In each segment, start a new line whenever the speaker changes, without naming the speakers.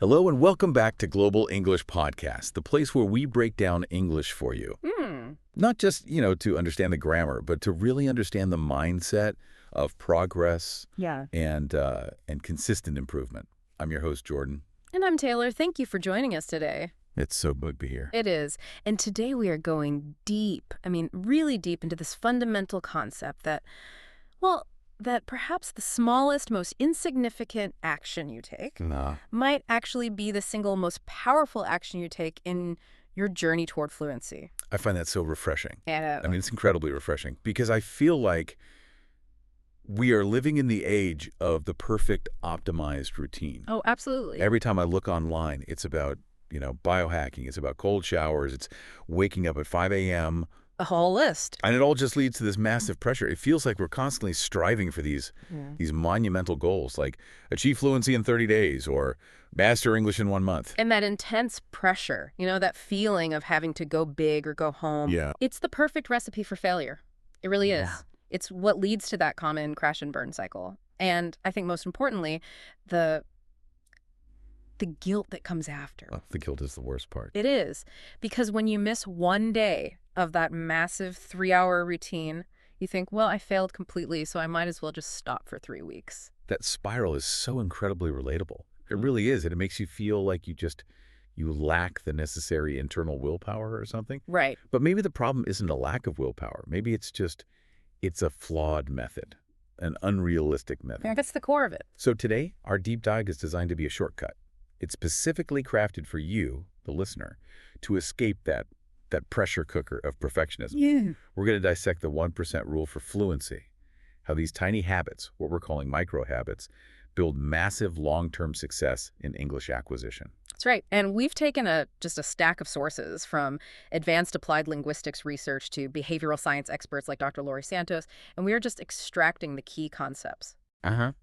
Hello and welcome back to Global English Podcast, the place where we break down English for you. Not just, to understand the grammar, but to really understand the mindset of progress and consistent improvement. I'm your host, Jordan.
And I'm Taylor. Thank you for joining us today.
It's so good to be here.
It is. And today we are going deep, really deep into this fundamental concept that perhaps the smallest, most insignificant action you take might actually be the single most powerful action you take in your journey toward fluency.
I find that so refreshing.
And
It's incredibly refreshing because I feel like we are living in the age of the perfect optimized routine.
Oh, absolutely.
Every time I look online, it's about, biohacking. It's about cold showers. It's waking up at 5 a.m.,
a whole list.
and it all just leads to this massive pressure. It feels like we're constantly striving for these monumental goals, like achieve fluency in 30 days or master English in 1 month.
And that intense pressure, that feeling of having to go big or go home.
Yeah.
It's the perfect recipe for failure. It really is.
Yeah.
It's what leads to that common crash and burn cycle. And I think most importantly, the guilt that comes after.
Oh, the guilt is the worst part.
It is. Because when you miss one day of that massive 3-hour routine, you think, well, I failed completely, so I might as well just stop for 3 weeks.
That spiral is so incredibly relatable. It really is. And it makes you feel like you lack the necessary internal willpower or something.
Right.
But maybe the problem isn't a lack of willpower. Maybe it's a flawed method, an unrealistic method.
Yeah, that's the core of it.
So today, our deep dive is designed to be a shortcut. It's specifically crafted for you, the listener, to escape that pressure cooker of perfectionism.
Yeah.
We're going to dissect the 1% rule for fluency, how these tiny habits, what we're calling micro habits, build massive long-term success in English acquisition.
That's right. And we've taken just a stack of sources, from advanced applied linguistics research to behavioral science experts like Dr. Laurie Santos, and we are just extracting the key concepts.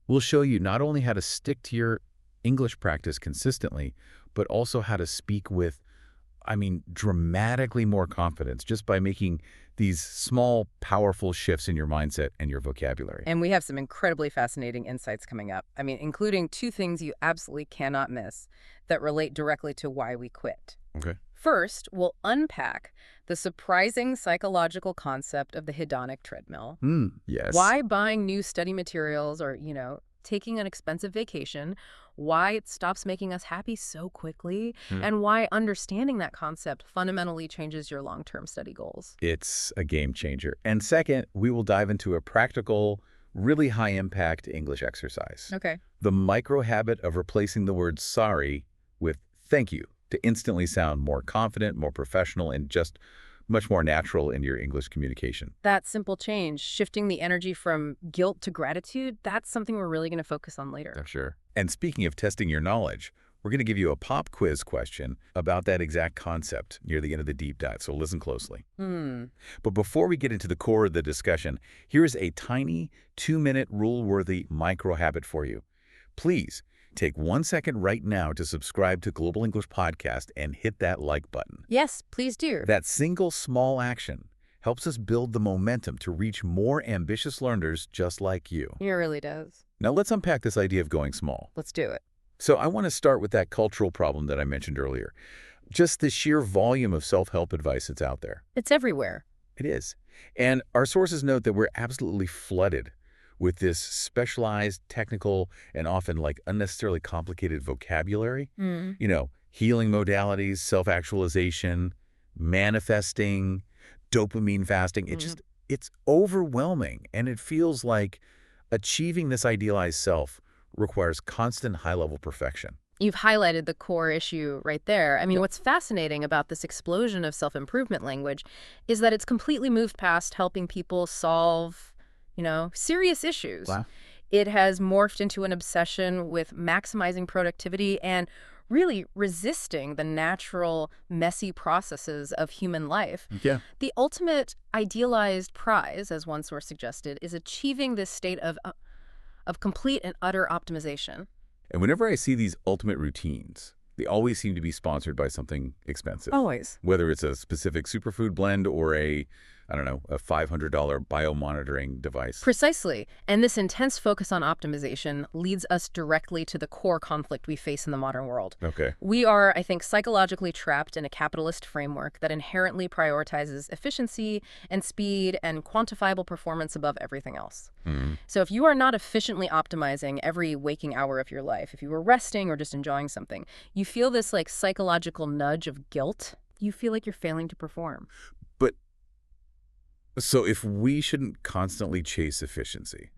We'll show you not only how to stick to your English practice consistently, but also how to speak with, dramatically more confidence just by making these small, powerful shifts in your mindset and your vocabulary.
And we have some incredibly fascinating insights coming up. Including 2 things you absolutely cannot miss that relate directly to why we quit.
Okay.
First, we'll unpack the surprising psychological concept of the hedonic treadmill.
Yes.
Why buying new study materials or, taking an expensive vacation, why it stops making us happy so quickly, and why understanding that concept fundamentally changes your long-term study goals.
It's a game changer. And second, we will dive into a practical, really high-impact English exercise.
Okay.
The micro habit of replacing the word sorry with thank you to instantly sound more confident, more professional, and just much more natural in your English communication.
That simple change, shifting the energy from guilt to gratitude, that's something we're really going to focus on later.
Sure. And speaking of testing your knowledge, we're going to give you a pop quiz question about that exact concept near the end of the deep dive, so listen closely. But before we get into the core of the discussion, here's a tiny 2-minute rule-worthy micro habit for you. Please take 1 second right now to subscribe to Global English Podcast and hit that like button.
Yes, please do.
That single small action helps us build the momentum to reach more ambitious learners just like you.
It really does.
Now let's unpack this idea of going small.
Let's do it.
So I want to start with that cultural problem that I mentioned earlier. Just the sheer volume of self-help advice that's out there.
It's everywhere.
It is. And our sources note that we're absolutely flooded with this specialized, technical, and often unnecessarily complicated vocabulary. Healing modalities, self-actualization, manifesting, dopamine fasting. It's overwhelming. And it feels like achieving this idealized self requires constant high-level perfection.
You've highlighted the core issue right there. What's fascinating about this explosion of self-improvement language is that it's completely moved past helping people solve serious issues.
Wow.
It has morphed into an obsession with maximizing productivity and really resisting the natural, messy processes of human life.
Yeah.
The ultimate idealized prize, as one source suggested, is achieving this state of complete and utter optimization.
And whenever I see these ultimate routines, they always seem to be sponsored by something expensive.
Always.
Whether it's a specific superfood blend or a I don't know, a $500 biomonitoring device.
Precisely. And this intense focus on optimization leads us directly to the core conflict we face in the modern world.
Okay.
We are, I think, psychologically trapped in a capitalist framework that inherently prioritizes efficiency and speed and quantifiable performance above everything else. So if you are not efficiently optimizing every waking hour of your life, if you were resting or just enjoying something, you feel this like psychological nudge of guilt. You feel like you're failing to perform.
But so if we shouldn't constantly chase efficiency,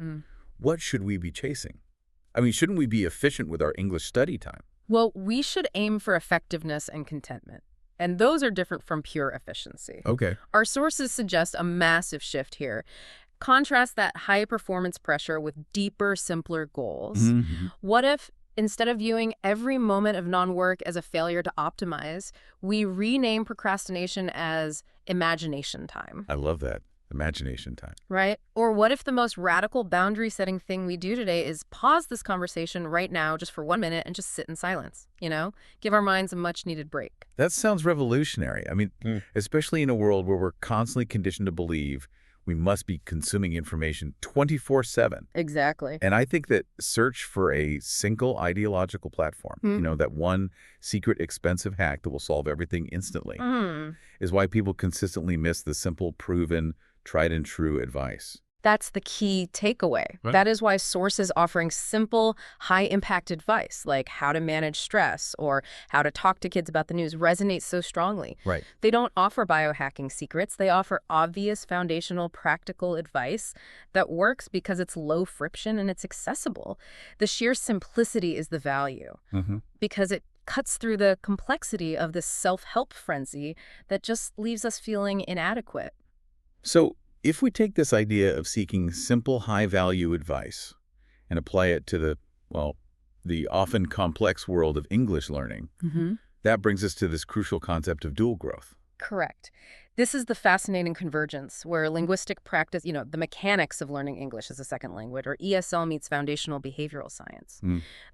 what should we be chasing? I mean, shouldn't we be efficient with our English study time?
Well, we should aim for effectiveness and contentment. And those are different from pure efficiency.
Okay.
Our sources suggest a massive shift here. Contrast that high performance pressure with deeper, simpler goals. What if, instead of viewing every moment of non-work as a failure to optimize, we rename procrastination as imagination time?
I love that. Imagination time.
Right? Or what if the most radical boundary-setting thing we do today is pause this conversation right now just for 1 minute and just sit in silence, Give our minds a much-needed break.
That sounds revolutionary. I mean, especially in a world where we're constantly conditioned to believe we must be consuming information 24/7.
Exactly.
And I think that search for a single ideological platform, that one secret expensive hack that will solve everything instantly, is why people consistently miss the simple, proven, tried and true advice.
That's the key takeaway.
Right.
That is why sources offering simple, high-impact advice, like how to manage stress or how to talk to kids about the news, resonate so strongly.
Right.
They don't offer biohacking secrets. They offer obvious, foundational, practical advice that works because it's low friction and it's accessible. The sheer simplicity is the value because it cuts through the complexity of this self-help frenzy that just leaves us feeling inadequate.
So if we take this idea of seeking simple, high-value advice and apply it to the often complex world of English learning, that brings us to this crucial concept of dual growth.
Correct. This is the fascinating convergence where linguistic practice, the mechanics of learning English as a second language, or ESL, meets foundational behavioral science.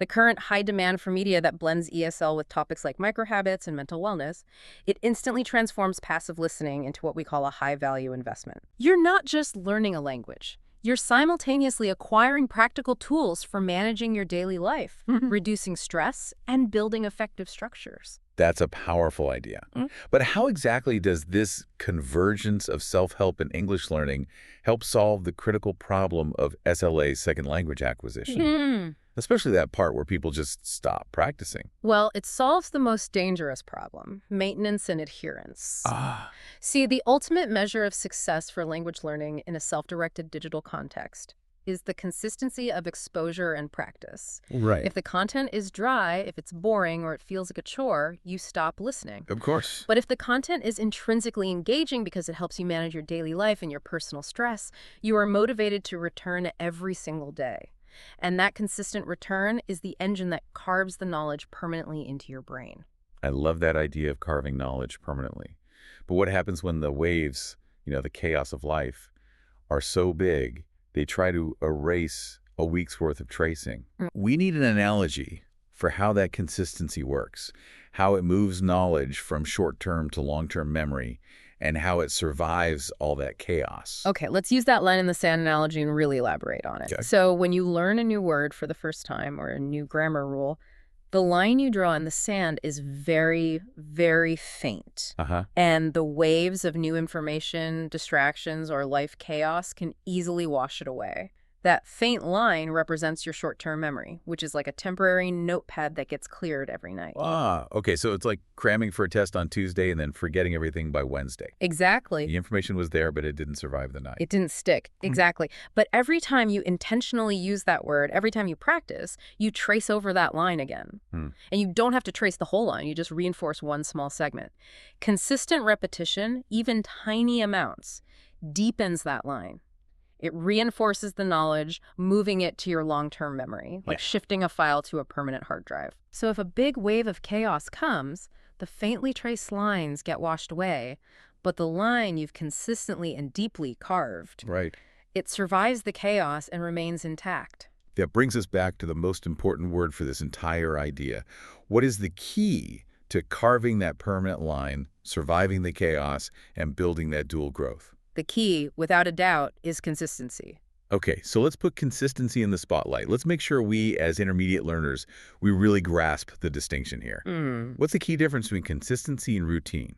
The current high demand for media that blends ESL with topics like microhabits and mental wellness, it instantly transforms passive listening into what we call a high-value investment. You're not just learning a language. You're simultaneously acquiring practical tools for managing your daily life, reducing stress, and building effective structures.
That's a powerful idea. But how exactly does this convergence of self-help and English learning help solve the critical problem of SLA second language acquisition? Especially that part where people just stop practicing.
Well, it solves the most dangerous problem, maintenance and adherence. See, the ultimate measure of success for language learning in a self-directed digital context is the consistency of exposure and practice.
Right.
If the content is dry, if it's boring, or it feels like a chore, you stop listening.
Of course.
But if the content is intrinsically engaging because it helps you manage your daily life and your personal stress, you are motivated to return every single day. And that consistent return is the engine that carves the knowledge permanently into your brain.
I love that idea of carving knowledge permanently. But what happens when the waves, the chaos of life, are so big they try to erase a week's worth of tracing? We need an analogy for how that consistency works, how it moves knowledge from short-term to long-term memory, and how it survives all that chaos.
Okay, let's use that line in the sand analogy and really elaborate on it.
Okay.
So when you learn a new word for the first time or a new grammar rule, the line you draw in the sand is very, very faint. And the waves of new information, distractions, or life chaos can easily wash it away. That faint line represents your short-term memory, which is like a temporary notepad that gets cleared every night.
Okay, so it's like cramming for a test on Tuesday and then forgetting everything by Wednesday.
Exactly.
The information was there, but it didn't survive the night.
It didn't stick. Exactly. But every time you intentionally use that word, every time you practice, you trace over that line again. And you don't have to trace the whole line. You just reinforce one small segment. Consistent repetition, even tiny amounts, deepens that line. It reinforces the knowledge, moving it to your long-term memory, like shifting a file to a permanent hard drive. So if a big wave of chaos comes, the faintly traced lines get washed away, but the line you've consistently and deeply carved, it survives the chaos and remains intact.
That brings us back to the most important word for this entire idea. What is the key to carving that permanent line, surviving the chaos, and building that dual growth?
The key, without a doubt, is consistency.
Okay, so let's put consistency in the spotlight. Let's make sure we, as intermediate learners, we really grasp the distinction here.
Mm.
What's the key difference between consistency and routine?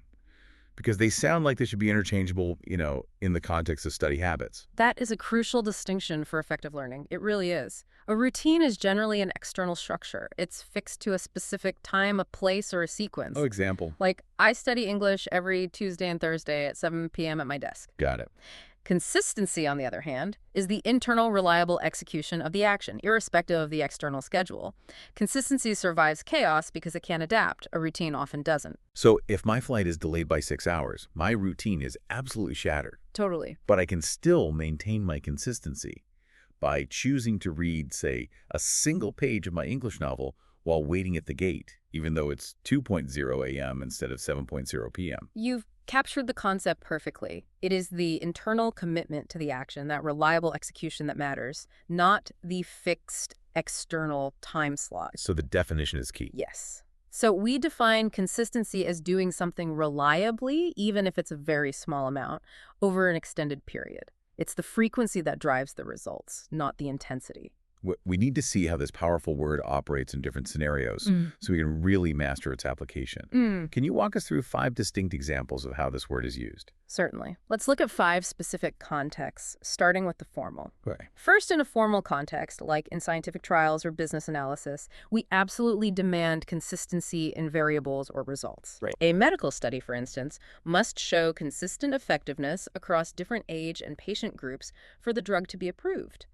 Because they sound like they should be interchangeable, in the context of study habits.
That is a crucial distinction for effective learning. It really is. A routine is generally an external structure. It's fixed to a specific time, a place, or a sequence.
Oh, example.
Like, I study English every Tuesday and Thursday at 7 p.m. at my desk.
Got it.
Consistency, on the other hand, is the internal, reliable execution of the action, irrespective of the external schedule. Consistency survives chaos because it can adapt. A routine often doesn't.
So if my flight is delayed by 6 hours, my routine is absolutely shattered.
Totally.
But I can still maintain my consistency by choosing to read, say, a single page of my English novel while waiting at the gate, even though it's 2:00 a.m. instead of 7:00 p.m.
You've captured the concept perfectly. It is the internal commitment to the action, that reliable execution that matters, not the fixed external time slot.
So the definition is key.
Yes. So we define consistency as doing something reliably, even if it's a very small amount, over an extended period. It's the frequency that drives the results, not the intensity.
We need to see how this powerful word operates in different scenarios so we can really master its application. Can you walk us through 5 distinct examples of how this word is used?
Certainly. Let's look at 5 specific contexts, starting with the formal.
Okay.
First, in a formal context, like in scientific trials or business analysis, we absolutely demand consistency in variables or results.
Right.
A medical study, for instance, must show consistent effectiveness across different age and patient groups for the drug to be approved.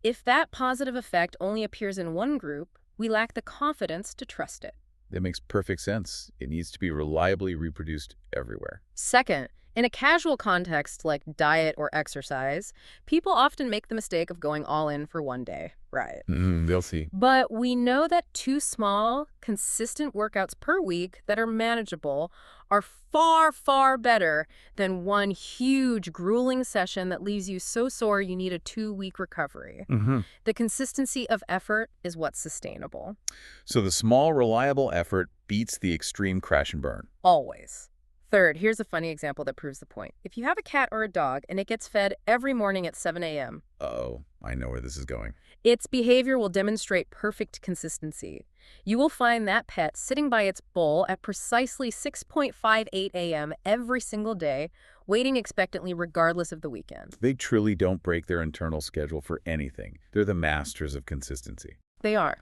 If that positive effect only appears in one group, we lack the confidence to trust it.
That makes perfect sense. It needs to be reliably reproduced everywhere.
Second, in a casual context like diet or exercise, people often make the mistake of going all in for one day. Right.
They'll see.
But we know that 2 small, consistent workouts per week that are manageable are far, far better than one huge, grueling session that leaves you so sore you need a 2-week recovery. The consistency of effort is what's sustainable.
So the small, reliable effort beats the extreme crash and burn.
Always. Third, here's a funny example that proves the point. If you have a cat or a dog and it gets fed every morning at 7 a.m.,
Uh-oh, I know where this is going.
its behavior will demonstrate perfect consistency. You will find that pet sitting by its bowl at precisely 6:58 a.m. every single day, waiting expectantly regardless of the weekend.
They truly don't break their internal schedule for anything. They're the masters of consistency.
They are.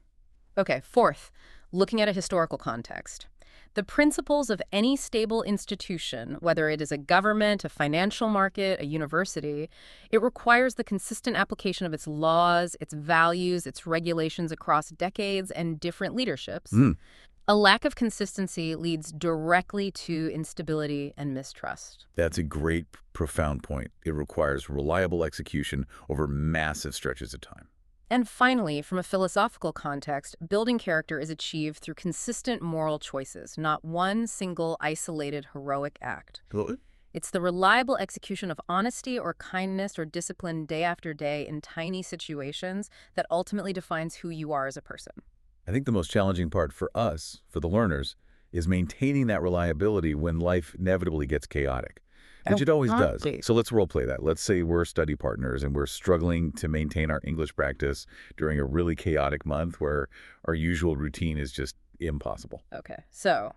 Okay, fourth, looking at a historical context. The principles of any stable institution, whether it is a government, a financial market, a university, it requires the consistent application of its laws, its values, its regulations across decades and different leaderships. A lack of consistency leads directly to instability and mistrust.
That's a great, profound point. It requires reliable execution over massive stretches of time.
And finally, from a philosophical context, building character is achieved through consistent moral choices, not one single isolated heroic act. It's the reliable execution of honesty or kindness or discipline day after day in tiny situations that ultimately defines who you are as a person.
I think the most challenging part for us, for the learners, is maintaining that reliability when life inevitably gets chaotic. Which it always does. So let's role play that. Let's say we're study partners and we're struggling to maintain our English practice during a really chaotic month where our usual routine is just impossible.
Okay, so,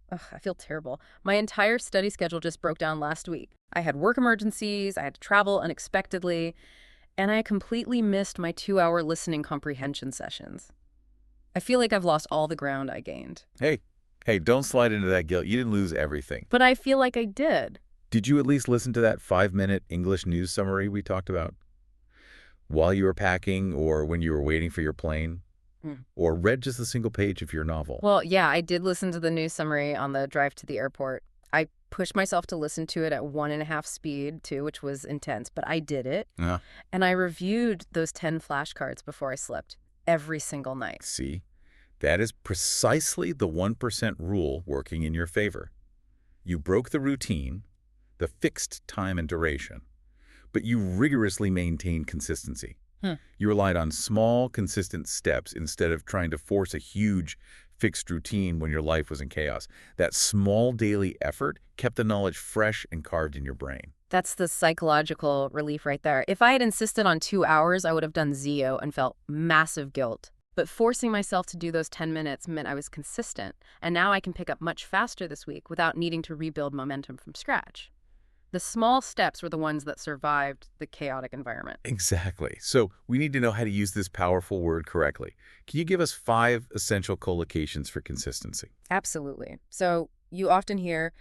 I feel terrible. My entire study schedule just broke down last week. I had work emergencies, I had to travel unexpectedly, and I completely missed my 2-hour listening comprehension sessions. I feel like I've lost all the ground I gained.
Hey, don't slide into that guilt. You didn't lose everything.
But I feel like I did.
Did you at least listen to that 5-minute English news summary we talked about? While you were packing or when you were waiting for your plane? Or read just a single page of your novel?
Well, yeah, I did listen to the news summary on the drive to the airport. I pushed myself to listen to it at 1.5 speed, too, which was intense, but I did it.
Yeah.
And I reviewed those 10 flashcards before I slept every single night.
See, that is precisely the 1% rule working in your favor. You broke the routine, the fixed time and duration, but you rigorously maintained consistency. You relied on small, consistent steps instead of trying to force a huge, fixed routine when your life was in chaos. That small daily effort kept the knowledge fresh and carved in your brain.
That's the psychological relief right there. If I had insisted on 2 hours, I would have done Zio and felt massive guilt. But forcing myself to do those 10 minutes meant I was consistent, and now I can pick up much faster this week without needing to rebuild momentum from scratch. The small steps were the ones that survived the chaotic environment.
Exactly. So we need to know how to use this powerful word correctly. Can you give us 5 essential collocations for consistency?
Absolutely. So you often hear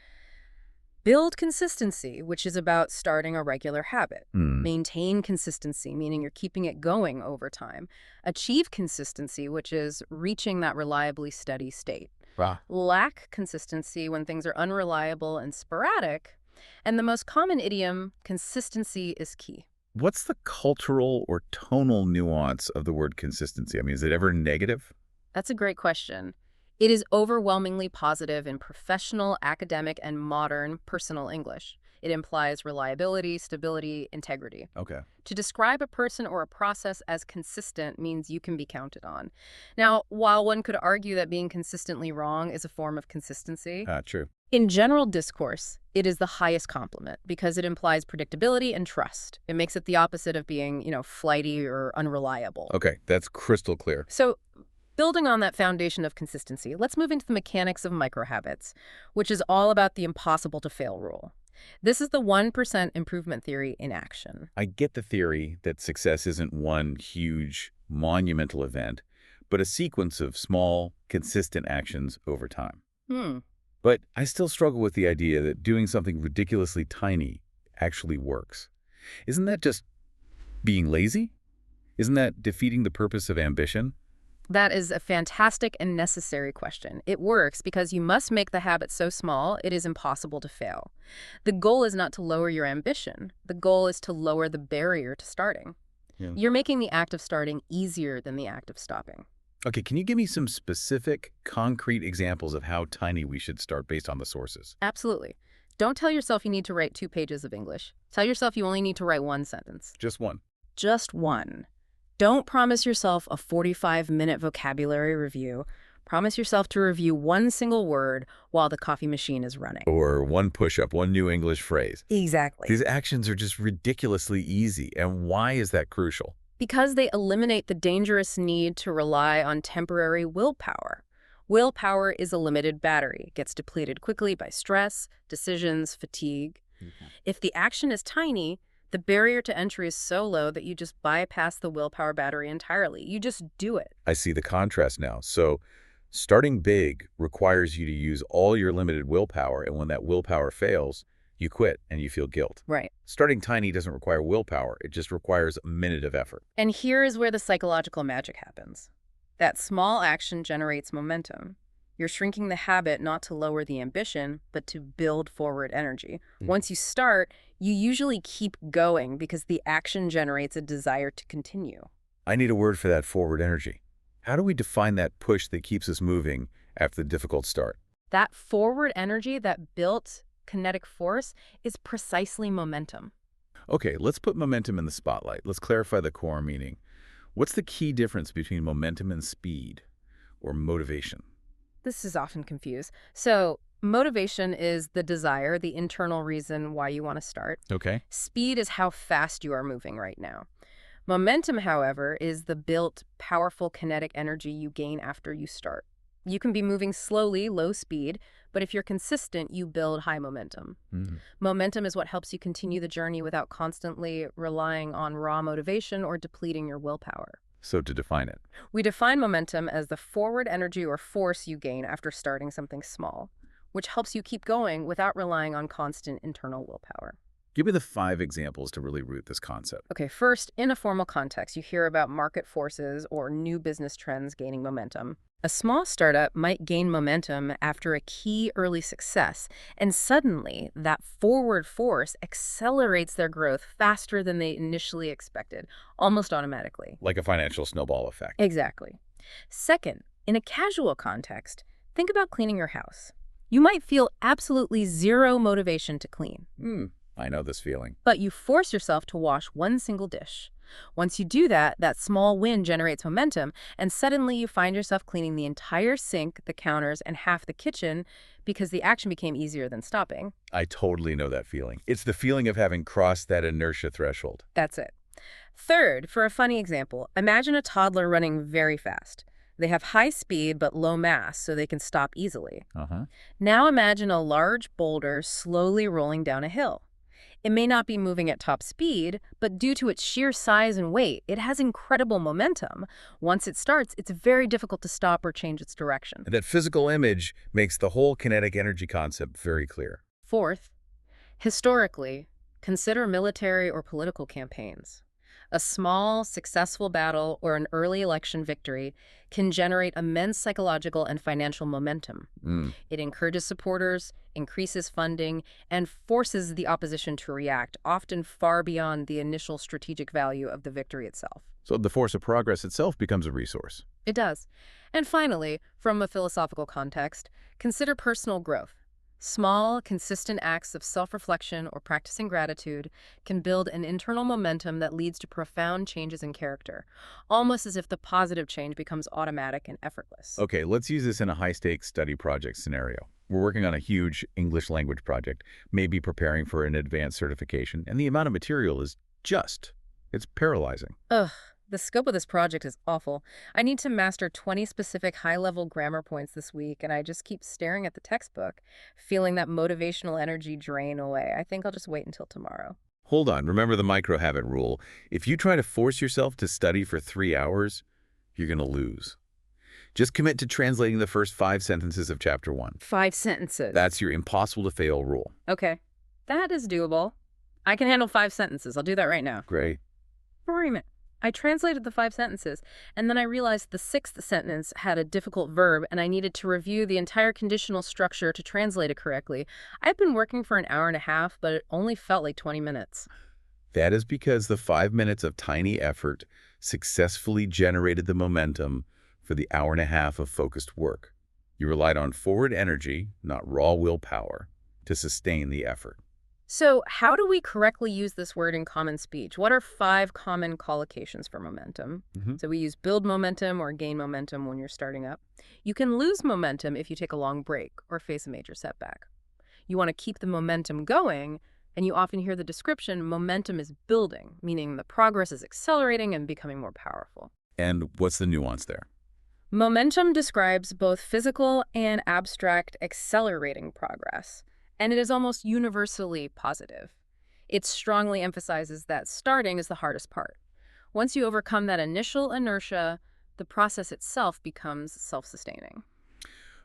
build consistency, which is about starting a regular habit.
Hmm.
Maintain consistency, meaning you're keeping it going over time. Achieve consistency, which is reaching that reliably steady state.
Wow.
Lack consistency when things are unreliable and sporadic. And the most common idiom, consistency is key.
What's the cultural or tonal nuance of the word consistency? I mean, is it ever negative?
That's a great question. It is overwhelmingly positive in professional, academic, and modern personal English. It implies reliability, stability, integrity.
Okay.
To describe a person or a process as consistent means you can be counted on. Now, while one could argue that being consistently wrong is a form of consistency,
True.
in general discourse, it is the highest compliment because it implies predictability and trust. It makes it the opposite of being, flighty or unreliable.
Okay, that's crystal clear.
So, building on that foundation of consistency, let's move into the mechanics of microhabits, which is all about the impossible to fail rule. This is the 1% improvement theory in action.
I get the theory that success isn't one huge, monumental event, but a sequence of small, consistent actions over time. But I still struggle with the idea that doing something ridiculously tiny actually works. Isn't that just being lazy? Isn't that defeating the purpose of ambition?
That is a fantastic and necessary question. It works because you must make the habit so small it is impossible to fail. The goal is not to lower your ambition. The goal is to lower the barrier to starting.
Yeah.
You're making the act of starting easier than the act of stopping.
Okay, can you give me some specific, concrete examples of how tiny we should start based on the sources?
Absolutely. Don't tell yourself you need to write 2 pages of English. Tell yourself you only need to write 1 sentence.
Just one.
Just one. Don't promise yourself a 45-minute vocabulary review. Promise yourself to review 1 single word while the coffee machine is running.
Or one push-up, one new English phrase.
Exactly.
These actions are just ridiculously easy. And why is that crucial?
Because they eliminate the dangerous need to rely on temporary willpower. Willpower is a limited battery. It gets depleted quickly by stress, decisions, fatigue. If the action is tiny, the barrier to entry is so low that you just bypass the willpower battery entirely. You just do it.
I see the contrast now. So starting big requires you to use all your limited willpower, and when that willpower fails, you quit and you feel guilt.
Right.
Starting tiny doesn't require willpower. It just requires a minute of effort.
And here is where the psychological magic happens. That small action generates momentum. You're shrinking the habit not to lower the ambition, but to build forward energy. Once you start, you usually keep going because the action generates a desire to continue.
I need a word for that forward energy. How do we define that push that keeps us moving after the difficult start?
That forward energy, that built kinetic force, is precisely momentum.
Okay, let's put momentum in the spotlight. Let's clarify the core meaning. What's the key difference between momentum and speed or motivation?
This is often confused. So, motivation is the desire, the internal reason why you want to start.
Okay.
Speed is how fast you are moving right now. Momentum, however, is the built, powerful kinetic energy you gain after you start. You can be moving slowly, low speed, but if you're consistent, you build high momentum. Momentum is what helps you continue the journey without constantly relying on raw motivation or depleting your willpower.
So to define it.
We define momentum as the forward energy or force you gain after starting something small, which helps you keep going without relying on constant internal willpower.
Give me the 5 examples to really root this concept.
Okay, first, in a formal context, you hear about market forces or new business trends gaining momentum. A small startup might gain momentum after a key early success, and suddenly that forward force accelerates their growth faster than they initially expected, almost automatically.
Like a financial snowball effect.
Exactly. Second, in a casual context, think about cleaning your house. You might feel absolutely zero motivation to clean.
I know this feeling.
But you force yourself to wash 1 single dish. Once you do that, that small win generates momentum, and suddenly you find yourself cleaning the entire sink, the counters, and half the kitchen because the action became easier than stopping.
I totally know that feeling. It's the feeling of having crossed that inertia threshold.
That's it. Third, for a funny example, imagine a toddler running very fast. They have high speed but low mass, so they can stop easily.
Uh-huh.
Now imagine a large boulder slowly rolling down a hill. It may not be moving at top speed, but due to its sheer size and weight, it has incredible momentum. Once it starts, it's very difficult to stop or change its direction.
And that physical image makes the whole kinetic energy concept very clear.
Fourth, historically, consider military or political campaigns. A small, successful battle or an early election victory can generate immense psychological and financial momentum.
Mm.
It encourages supporters, increases funding, and forces the opposition to react, often far beyond the initial strategic value of the victory itself.
So the force of progress itself becomes a resource.
It does. And finally, from a philosophical context, consider personal growth. Small, consistent acts of self-reflection or practicing gratitude can build an internal momentum that leads to profound changes in character, almost as if the positive change becomes automatic and effortless.
Okay, let's use this in a high-stakes study project scenario. We're working on a huge English language project, maybe preparing for an advanced certification, and the amount of material is it's paralyzing.
Ugh, the scope of this project is awful. I need to master 20 specific high-level grammar points this week, and I just keep staring at the textbook, feeling that motivational energy drain away. I think I'll just wait until tomorrow.
Hold on, remember the micro-habit rule. If you try to force yourself to study for 3 hours, you're going to lose. Just commit to translating the first 5 sentences of Chapter 1.
5 sentences.
That's your impossible-to-fail rule.
Okay, that is doable. I can handle 5 sentences. I'll do that right now.
Great.
Wait a minute. I translated the 5 sentences, and then I realized the 6th sentence had a difficult verb, and I needed to review the entire conditional structure to translate it correctly. I've been working for an hour and a half, but it only felt like 20 minutes.
That is because the 5 minutes of tiny effort successfully generated the momentum for the hour and a half of focused work. You relied on forward energy, not raw willpower, to sustain the effort.
So how do we correctly use this word in common speech? What are 5 common collocations for momentum? So we use build momentum or gain momentum when you're starting up. You can lose momentum if you take a long break or face a major setback. You want to keep the momentum going, and you often hear the description, momentum is building, meaning the progress is accelerating and becoming more powerful.
And what's the nuance there?
Momentum describes both physical and abstract accelerating progress, and it is almost universally positive. It strongly emphasizes that starting is the hardest part. Once you overcome that initial inertia, the process itself becomes self-sustaining.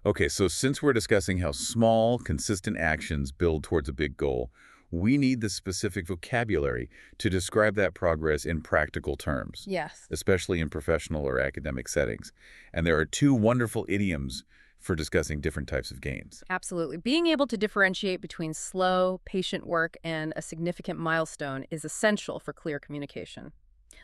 Okay, so since we're discussing how small, consistent actions build towards a big goal, we need the specific vocabulary to describe that progress in practical terms.
Yes.
Especially in professional or academic settings. And there are 2 wonderful idioms for discussing different types of gains.
Absolutely. Being able to differentiate between slow, patient work and a significant milestone is essential for clear communication.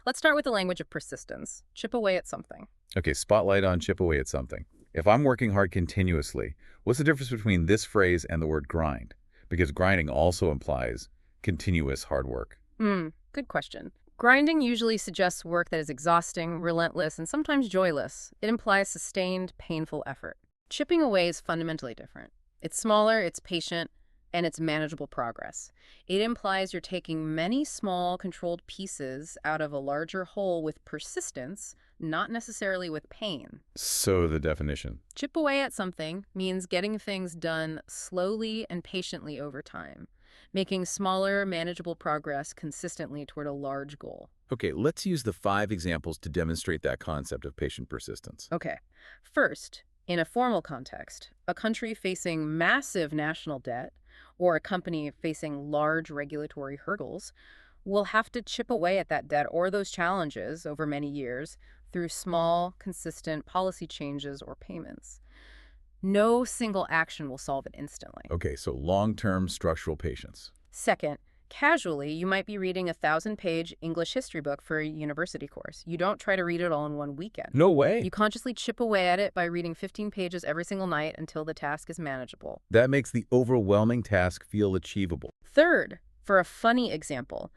Let's start with the language of persistence. Chip away at something.
Okay, spotlight on chip away at something. If I'm working hard continuously, what's the difference between this phrase and the word grind? Because grinding also implies continuous hard work.
Good question. Grinding usually suggests work that is exhausting, relentless, and sometimes joyless. It implies sustained, painful effort. Chipping away is fundamentally different. It's smaller, it's patient, and it's manageable progress. It implies you're taking many small, controlled pieces out of a larger whole with persistence, not necessarily with pain.
So the definition.
Chip away at something means getting things done slowly and patiently over time, making smaller, manageable progress consistently toward a large goal.
Okay, let's use the 5 examples to demonstrate that concept of patient persistence.
Okay. First, in a formal context, a country facing massive national debt or a company facing large regulatory hurdles will have to chip away at that debt or those challenges over many years through small, consistent policy changes or payments. No single action will solve it instantly.
Okay, so long-term structural patience.
Second, casually, you might be reading a 1,000-page English history book for a university course. You don't try to read it all in one weekend.
No way.
You consciously chip away at it by reading 15 pages every single night until the task is manageable.
That makes the overwhelming task feel achievable.
Third, for a funny example,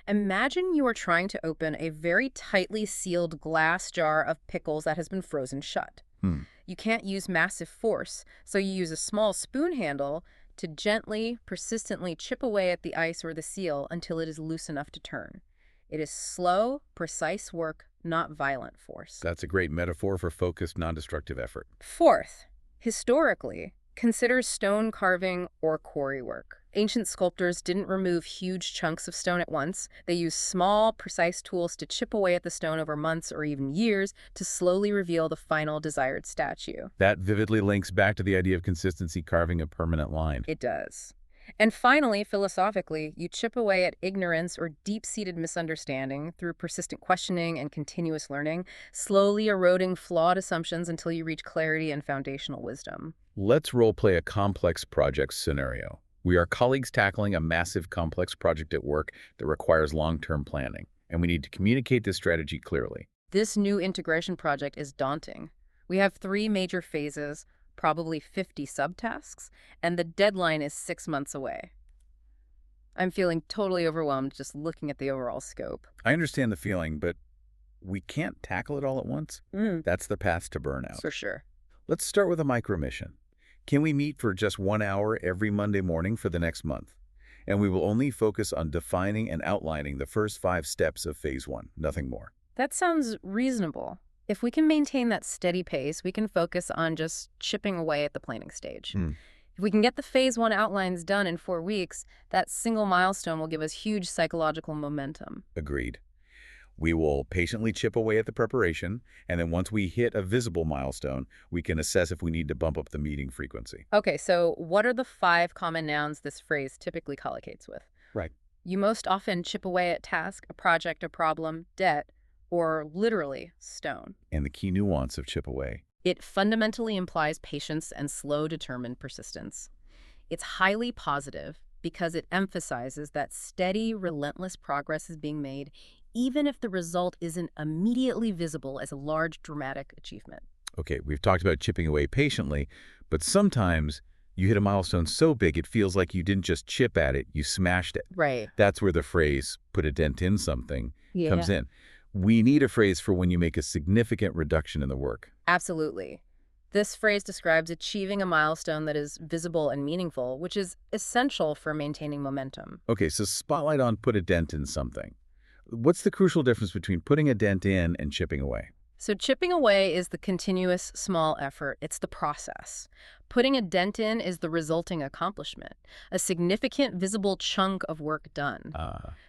Imagine you are trying to open a very tightly sealed glass jar of pickles that has been frozen shut.
Hmm.
You can't use massive force, so you use a small spoon handle to gently, persistently chip away at the ice or the seal until it is loose enough to turn. It is slow, precise work, not violent force.
That's a great metaphor for focused, non-destructive effort.
Fourth, historically, consider stone carving or quarry work. Ancient sculptors didn't remove huge chunks of stone at once. They used small, precise tools to chip away at the stone over months or even years to slowly reveal the final desired statue.
That vividly links back to the idea of consistency carving a permanent line.
It does. And finally, philosophically, you chip away at ignorance or deep-seated misunderstanding through persistent questioning and continuous learning, slowly eroding flawed assumptions until you reach clarity and foundational wisdom.
Let's role-play a complex project scenario. We are colleagues tackling a massive, complex project at work that requires long-term planning, and we need to communicate this strategy clearly.
This new integration project is daunting. We have 3 major phases, probably 50 subtasks, and the deadline is 6 months away. I'm feeling totally overwhelmed just looking at the overall scope.
I understand the feeling, but we can't tackle it all at once. That's the path to burnout.
For sure.
Let's start with a micro mission. Can we meet for just 1 hour every Monday morning for the next month? And we will only focus on defining and outlining the first 5 steps of phase 1, nothing more.
That sounds reasonable. If we can maintain that steady pace, we can focus on just chipping away at the planning stage. If we can get the phase 1 outlines done in 4 weeks, that single milestone will give us huge psychological momentum.
Agreed. We will patiently chip away at the preparation, and then once we hit a visible milestone, we can assess if we need to bump up the meeting frequency.
Okay, so what are the 5 common nouns this phrase typically collocates with?
Right.
You most often chip away at task, a project, a problem, debt, or literally stone.
And the key nuance of chip away.
It fundamentally implies patience and slow, determined persistence. It's highly positive because it emphasizes that steady, relentless progress is being made, even if the result isn't immediately visible as a large, dramatic achievement.
Okay, we've talked about chipping away patiently, but sometimes you hit a milestone so big it feels like you didn't just chip at it, you smashed it.
Right.
That's where the phrase, put a dent in something,
Yeah.
comes in. We need a phrase for when you make a significant reduction in the work.
Absolutely. This phrase describes achieving a milestone that is visible and meaningful, which is essential for maintaining momentum.
Okay, so spotlight on put a dent in something. What's the crucial difference between putting a dent in and chipping away?
So chipping away is the continuous small effort. It's the process. Putting a dent in is the resulting accomplishment, a significant visible chunk of work done.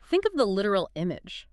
Think of the literal image.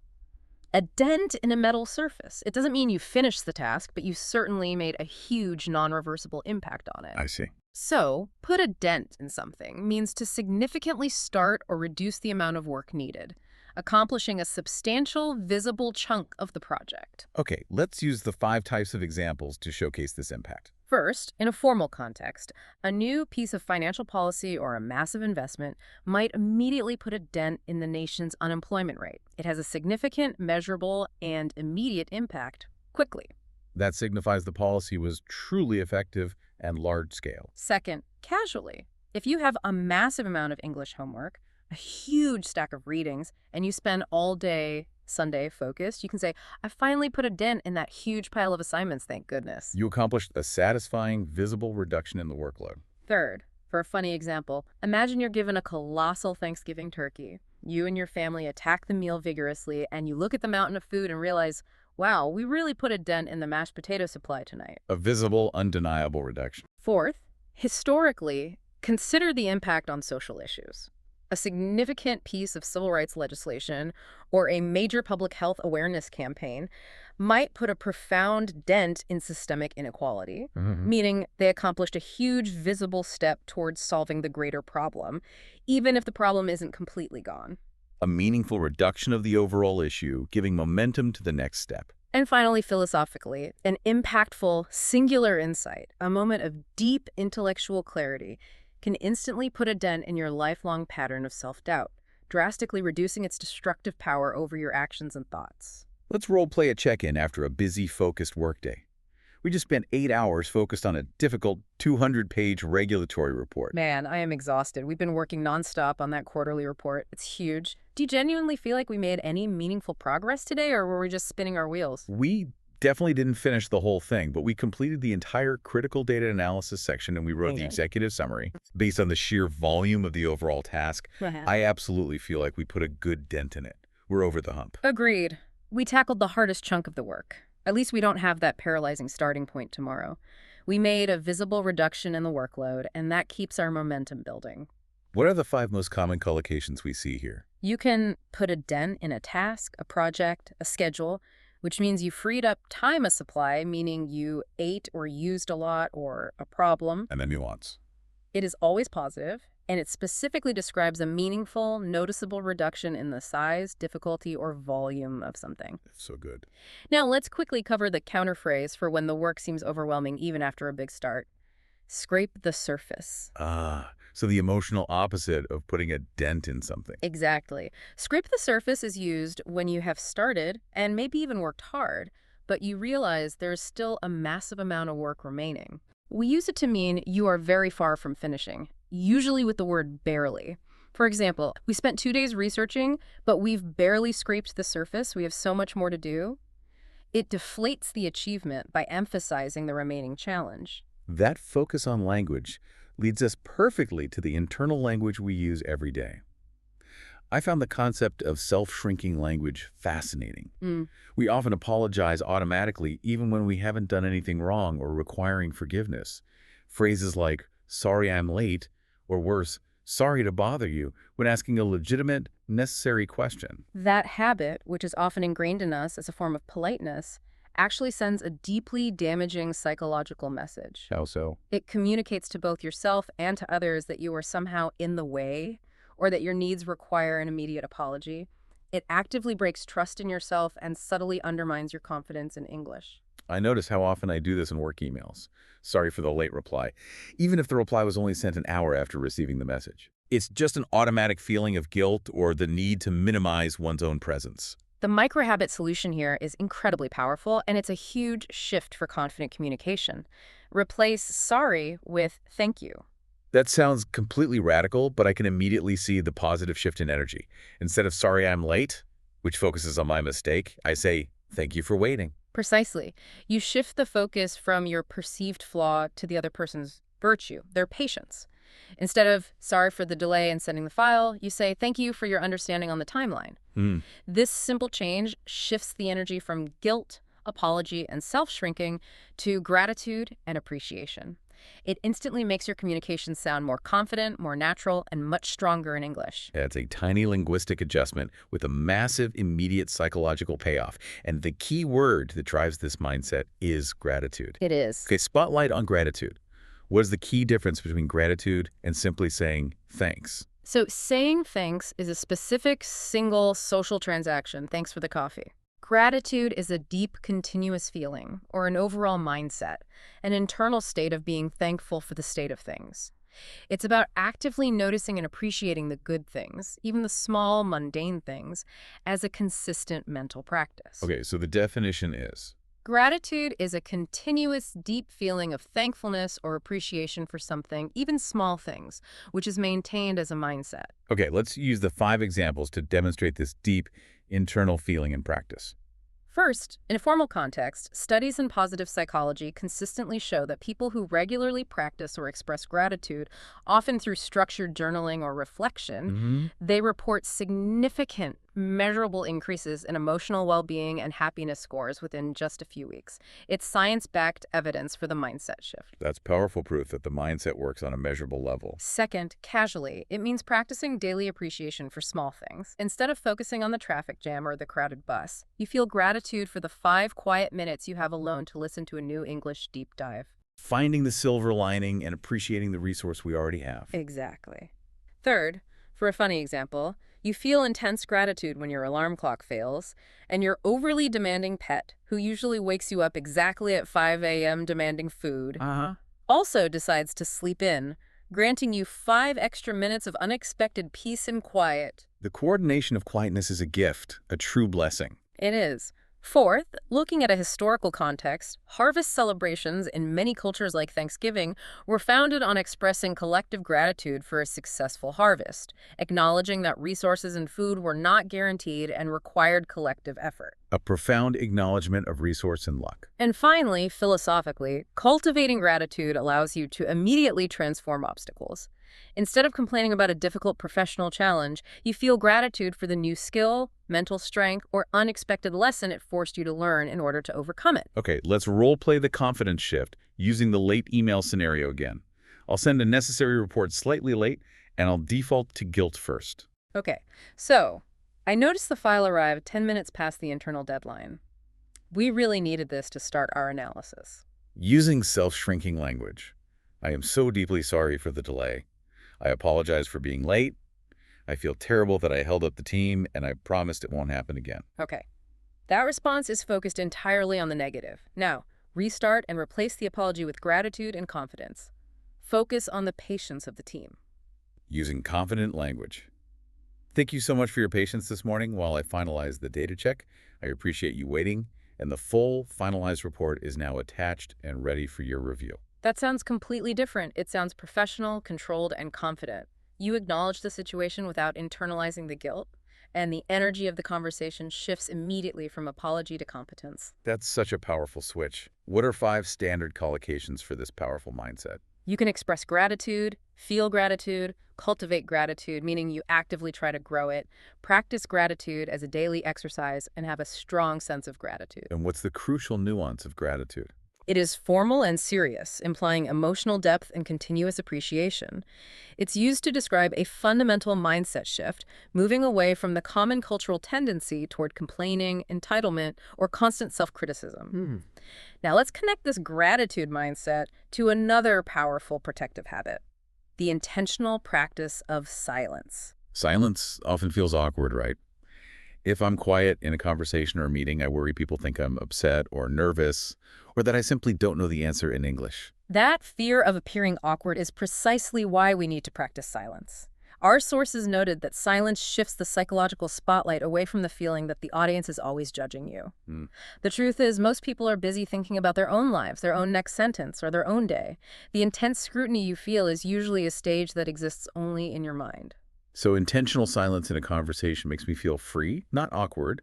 A dent in a metal surface. It doesn't mean you finished the task, but you certainly made a huge non-reversible impact on it.
I see.
So, put a dent in something means to significantly start or reduce the amount of work needed, accomplishing a substantial, visible chunk of the project.
Okay, let's use the 5 types of examples to showcase this impact.
First, in a formal context, a new piece of financial policy or a massive investment might immediately put a dent in the nation's unemployment rate. It has a significant, measurable, and immediate impact quickly.
That signifies the policy was truly effective and large-scale.
Second, casually. If you have a massive amount of English homework, a huge stack of readings, and you spend all day Sunday focused, you can say, I finally put a dent in that huge pile of assignments, thank goodness.
You accomplished a satisfying, visible reduction in the workload.
Third, for a funny example, imagine you're given a colossal Thanksgiving turkey. You and your family attack the meal vigorously, and you look at the mountain of food and realize, wow, we really put a dent in the mashed potato supply tonight.
A visible, undeniable reduction.
Fourth, historically, consider the impact on social issues. A significant piece of civil rights legislation or a major public health awareness campaign might put a profound dent in systemic inequality, meaning they accomplished a huge visible step towards solving the greater problem, even if the problem isn't completely gone.
A meaningful reduction of the overall issue, giving momentum to the next step.
And finally, philosophically, an impactful, singular insight, a moment of deep intellectual clarity, can instantly put a dent in your lifelong pattern of self-doubt, drastically reducing its destructive power over your actions and thoughts.
Let's role-play a check-in after a busy, focused workday. We just spent 8 hours focused on a difficult 200-page regulatory report.
Man, I am exhausted. We've been working nonstop on that quarterly report. It's huge. Do you genuinely feel like we made any meaningful progress today, or were we just spinning our wheels?
We definitely didn't finish the whole thing, but we completed the entire critical data analysis section and we wrote the
Amazing.
executive summary. Based on the sheer volume of the overall task,
Uh-huh.
I absolutely feel like we put a good dent in it. We're over the hump.
Agreed. We tackled the hardest chunk of the work. At least we don't have that paralyzing starting point tomorrow. We made a visible reduction in the workload, and that keeps our momentum building.
What are the 5 most common collocations we see here?
You can put a dent in a task, a project, a schedule, which means you freed up time supply, meaning you ate or used a lot, or a problem.
And the nuance.
It is always positive, and it specifically describes a meaningful, noticeable reduction in the size, difficulty, or volume of something.
So good.
Now, let's quickly cover the counterphrase for when the work seems overwhelming even after a big start. Scrape the surface.
So the emotional opposite of putting a dent in something.
Exactly. Scrape the surface is used when you have started and maybe even worked hard, but you realize there's still a massive amount of work remaining. We use it to mean you are very far from finishing, usually with the word barely. For example, we spent 2 days researching, but we've barely scraped the surface. We have so much more to do. It deflates the achievement by emphasizing the remaining challenge.
That focus on language leads us perfectly to the internal language we use every day. I found the concept of self-shrinking language fascinating. We often apologize automatically even when we haven't done anything wrong or requiring forgiveness. Phrases like, sorry I'm late, or worse, sorry to bother you, when asking a legitimate, necessary question.
That habit, which is often ingrained in us as a form of politeness, actually sends a deeply damaging psychological message.
How so?
It communicates to both yourself and to others that you are somehow in the way or that your needs require an immediate apology. It actively breaks trust in yourself and subtly undermines your confidence in English.
I notice how often I do this in work emails. Sorry for the late reply, even if the reply was only sent an hour after receiving the message. It's just an automatic feeling of guilt or the need to minimize one's own presence.
The microhabit solution here is incredibly powerful, and it's a huge shift for confident communication. Replace sorry with thank you.
That sounds completely radical, but I can immediately see the positive shift in energy. Instead of sorry I'm late, which focuses on my mistake, I say thank you for waiting.
Precisely. You shift the focus from your perceived flaw to the other person's virtue, their patience. Instead of sorry for the delay in sending the file, you say thank you for your understanding on the timeline. This simple change shifts the energy from guilt, apology, and self-shrinking to gratitude and appreciation. It instantly makes your communication sound more confident, more natural, and much stronger in English.
It's a tiny linguistic adjustment with a massive immediate psychological payoff. And the key word that drives this mindset is gratitude.
It is.
Okay, spotlight on gratitude. What is the key difference between gratitude and simply saying thanks?
So saying thanks is a specific, single social transaction. Thanks for the coffee. Gratitude is a deep, continuous feeling, or an overall mindset, an internal state of being thankful for the state of things. It's about actively noticing and appreciating the good things, even the small, mundane things, as a consistent mental practice.
Okay, so the definition is?
Gratitude is a continuous, deep feeling of thankfulness or appreciation for something, even small things, which is maintained as a mindset.
Okay, let's use the 5 examples to demonstrate this deep internal feeling in practice.
First, in a formal context, studies in positive psychology consistently show that people who regularly practice or express gratitude, often through structured journaling or reflection, they report significant, measurable increases in emotional well-being and happiness scores within just a few weeks. It's science-backed evidence for the mindset shift.
That's powerful proof that the mindset works on a measurable level.
Second, casually, it means practicing daily appreciation for small things. Instead of focusing on the traffic jam or the crowded bus, you feel gratitude for the 5 quiet minutes you have alone to listen to a new English deep dive.
Finding the silver lining and appreciating the resource we already have.
Exactly. Third, for a funny example, you feel intense gratitude when your alarm clock fails, and your overly demanding pet, who usually wakes you up exactly at 5 a.m. demanding food, also decides to sleep in, granting you 5 extra minutes of unexpected peace and quiet.
The coordination of quietness is a gift, a true blessing.
It is. Fourth, looking at a historical context, harvest celebrations in many cultures like Thanksgiving were founded on expressing collective gratitude for a successful harvest, acknowledging that resources and food were not guaranteed and required collective effort.
A profound acknowledgement of resource and luck.
And finally, philosophically, cultivating gratitude allows you to immediately transform obstacles. Instead of complaining about a difficult professional challenge, you feel gratitude for the new skill, mental strength, or unexpected lesson it forced you to learn in order to overcome it.
Okay, let's role play the confidence shift using the late email scenario again. I'll send a necessary report slightly late, and I'll default to guilt first.
Okay, so I noticed the file arrived 10 minutes past the internal deadline. We really needed this to start our analysis.
Using self-shrinking language. I am so deeply sorry for the delay. I apologize for being late. I feel terrible that I held up the team, and I promised it won't happen again.
Okay. That response is focused entirely on the negative. Now, restart and replace the apology with gratitude and confidence. Focus on the patience of the team.
Using confident language. Thank you so much for your patience this morning while I finalize the data check. I appreciate you waiting, and the full finalized report is now attached and ready for your review.
That sounds completely different. It sounds professional, controlled, and confident. You acknowledge the situation without internalizing the guilt, and the energy of the conversation shifts immediately from apology to competence.
That's such a powerful switch. What are 5 standard collocations for this powerful mindset?
You can express gratitude, feel gratitude, cultivate gratitude, meaning you actively try to grow it, practice gratitude as a daily exercise, and have a strong sense of gratitude.
And what's the crucial nuance of gratitude?
It is formal and serious, implying emotional depth and continuous appreciation. It's used to describe a fundamental mindset shift, moving away from the common cultural tendency toward complaining, entitlement, or constant self-criticism. Now let's connect this gratitude mindset to another powerful protective habit, the intentional practice of silence.
Silence often feels awkward, right? If I'm quiet in a conversation or a meeting, I worry people think I'm upset or nervous, or that I simply don't know the answer in English.
That fear of appearing awkward is precisely why we need to practice silence. Our sources noted that silence shifts the psychological spotlight away from the feeling that the audience is always judging you. The truth is, most people are busy thinking about their own lives, their own next sentence, or their own day. The intense scrutiny you feel is usually a stage that exists only in your mind.
So intentional silence in a conversation makes me feel free, not awkward,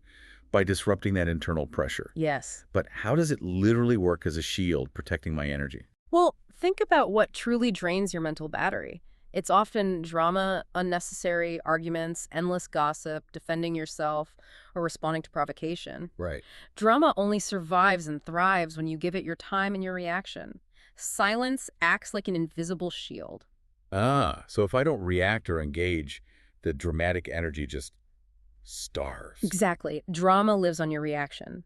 by disrupting that internal pressure.
Yes.
But how does it literally work as a shield protecting my energy?
Well, think about what truly drains your mental battery. It's often drama, unnecessary arguments, endless gossip, defending yourself, or responding to provocation.
Right.
Drama only survives and thrives when you give it your time and your reaction. Silence acts like an invisible shield.
So if I don't react or engage, the dramatic energy just starves.
Exactly. Drama lives on your reaction.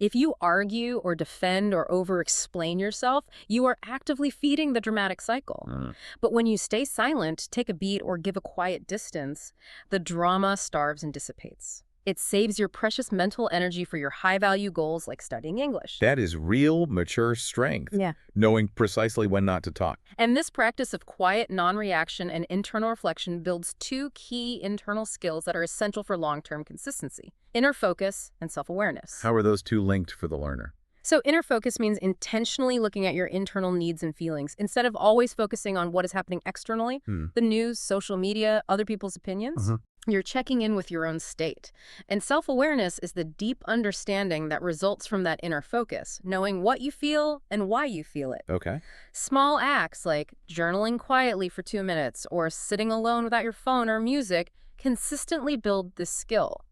If you argue or defend or over-explain yourself, you are actively feeding the dramatic cycle. But when you stay silent, take a beat, or give a quiet distance, the drama starves and dissipates. It saves your precious mental energy for your high-value goals like studying English.
That is real, mature strength.
Yeah.
Knowing precisely when not to talk.
And this practice of quiet non-reaction and internal reflection builds 2 key internal skills that are essential for long-term consistency: inner focus and self-awareness.
How are those 2 linked for the learner?
So inner focus means intentionally looking at your internal needs and feelings instead of always focusing on what is happening externally, the news, social media, other people's opinions. You're checking in with your own state. And self-awareness is the deep understanding that results from that inner focus, knowing what you feel and why you feel it.
Okay.
Small acts like journaling quietly for 2 minutes or sitting alone without your phone or music consistently build this skill.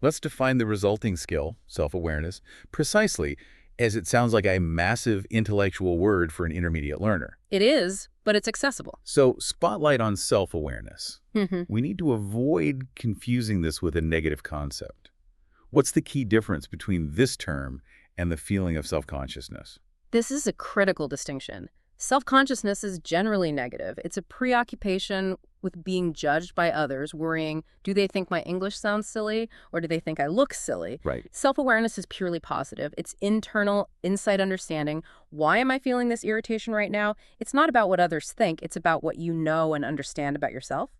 Let's define the resulting skill, self-awareness, precisely, as it sounds like a massive intellectual word for an intermediate learner.
It is, but it's accessible.
So, spotlight on self-awareness. We need to avoid confusing this with a negative concept. What's the key difference between this term and the feeling of self-consciousness?
This is a critical distinction. Self-consciousness is generally negative. It's a preoccupation with being judged by others, worrying, do they think my English sounds silly, or do they think I look silly?
Right.
Self-awareness is purely positive. It's internal, inside understanding. Why am I feeling this irritation right now? It's not about what others think. It's about what you know and understand about yourself.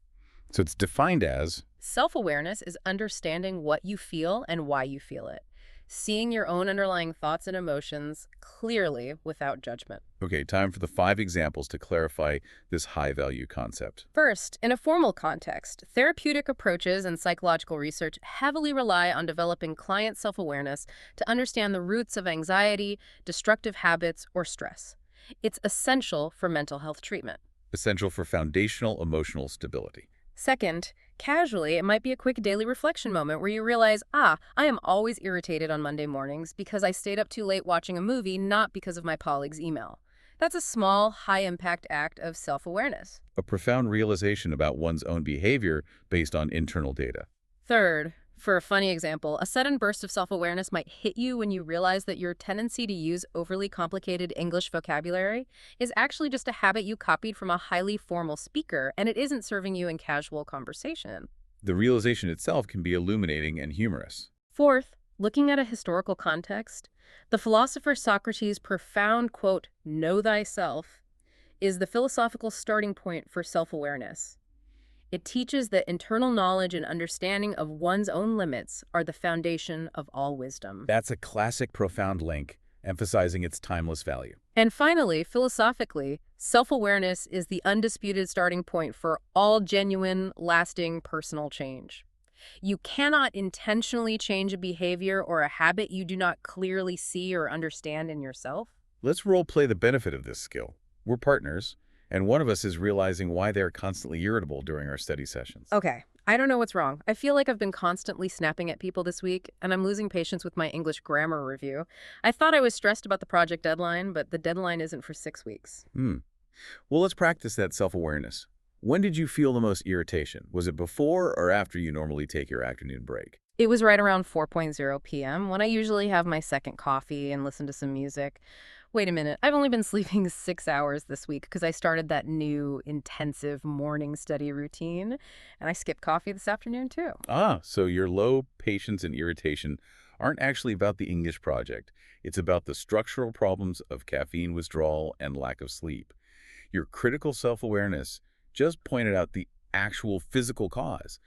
So it's defined as?
Self-awareness is understanding what you feel and why you feel it. Seeing your own underlying thoughts and emotions clearly without judgment.
Okay, time for the 5 examples to clarify this high-value concept.
First, in a formal context, therapeutic approaches and psychological research heavily rely on developing client self-awareness to understand the roots of anxiety, destructive habits, or stress. It's essential for mental health treatment.
Essential for foundational emotional stability.
Second, casually, it might be a quick daily reflection moment where you realize, I am always irritated on Monday mornings because I stayed up too late watching a movie, not because of my colleague's email. That's a small, high-impact act of self-awareness.
A profound realization about one's own behavior based on internal data.
Third, for a funny example, a sudden burst of self-awareness might hit you when you realize that your tendency to use overly complicated English vocabulary is actually just a habit you copied from a highly formal speaker, and it isn't serving you in casual conversation.
The realization itself can be illuminating and humorous.
Fourth, looking at a historical context, the philosopher Socrates' profound quote, "Know thyself," is the philosophical starting point for self-awareness. It teaches that internal knowledge and understanding of one's own limits are the foundation of all wisdom.
That's a classic profound link, emphasizing its timeless value.
And finally, philosophically, self-awareness is the undisputed starting point for all genuine, lasting personal change. You cannot intentionally change a behavior or a habit you do not clearly see or understand in yourself.
Let's role-play the benefit of this skill. We're partners, and one of us is realizing why they're constantly irritable during our study sessions.
Okay, I don't know what's wrong. I feel like I've been constantly snapping at people this week, and I'm losing patience with my English grammar review. I thought I was stressed about the project deadline, but the deadline isn't for 6 weeks.
Well, let's practice that self-awareness. When did you feel the most irritation? Was it before or after you normally take your afternoon break?
It was right around 4:00 p.m. when I usually have my second coffee and listen to some music. Wait a minute, I've only been sleeping 6 hours this week because I started that new intensive morning study routine, and I skipped coffee this afternoon too.
So your low patience and irritation aren't actually about the English project. It's about the structural problems of caffeine withdrawal and lack of sleep. Your critical self-awareness just pointed out the actual physical cause.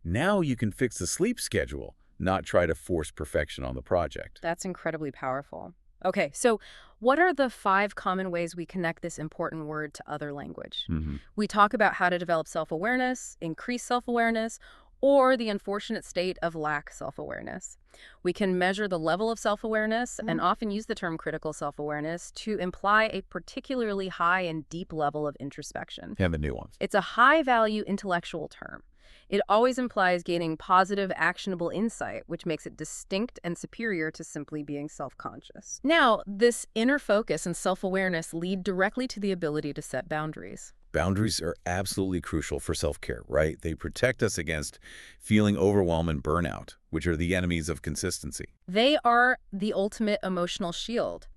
Now you can fix the sleep schedule, not try to force perfection on the project.
That's incredibly powerful. Okay, so what are the 5 common ways we connect this important word to other language? We talk about how to develop self-awareness, increase self-awareness, or the unfortunate state of lack self-awareness. We can measure the level of self-awareness and often use the term critical self-awareness to imply a particularly high and deep level of introspection.
And the nuance.
It's a high-value intellectual term. It always implies gaining positive, actionable insight, which makes it distinct and superior to simply being self-conscious. Now, this inner focus and self-awareness lead directly to the ability to set boundaries.
Boundaries are absolutely crucial for self-care, right? They protect us against feeling overwhelmed and burnout, which are the enemies of consistency.
They are the ultimate emotional shield.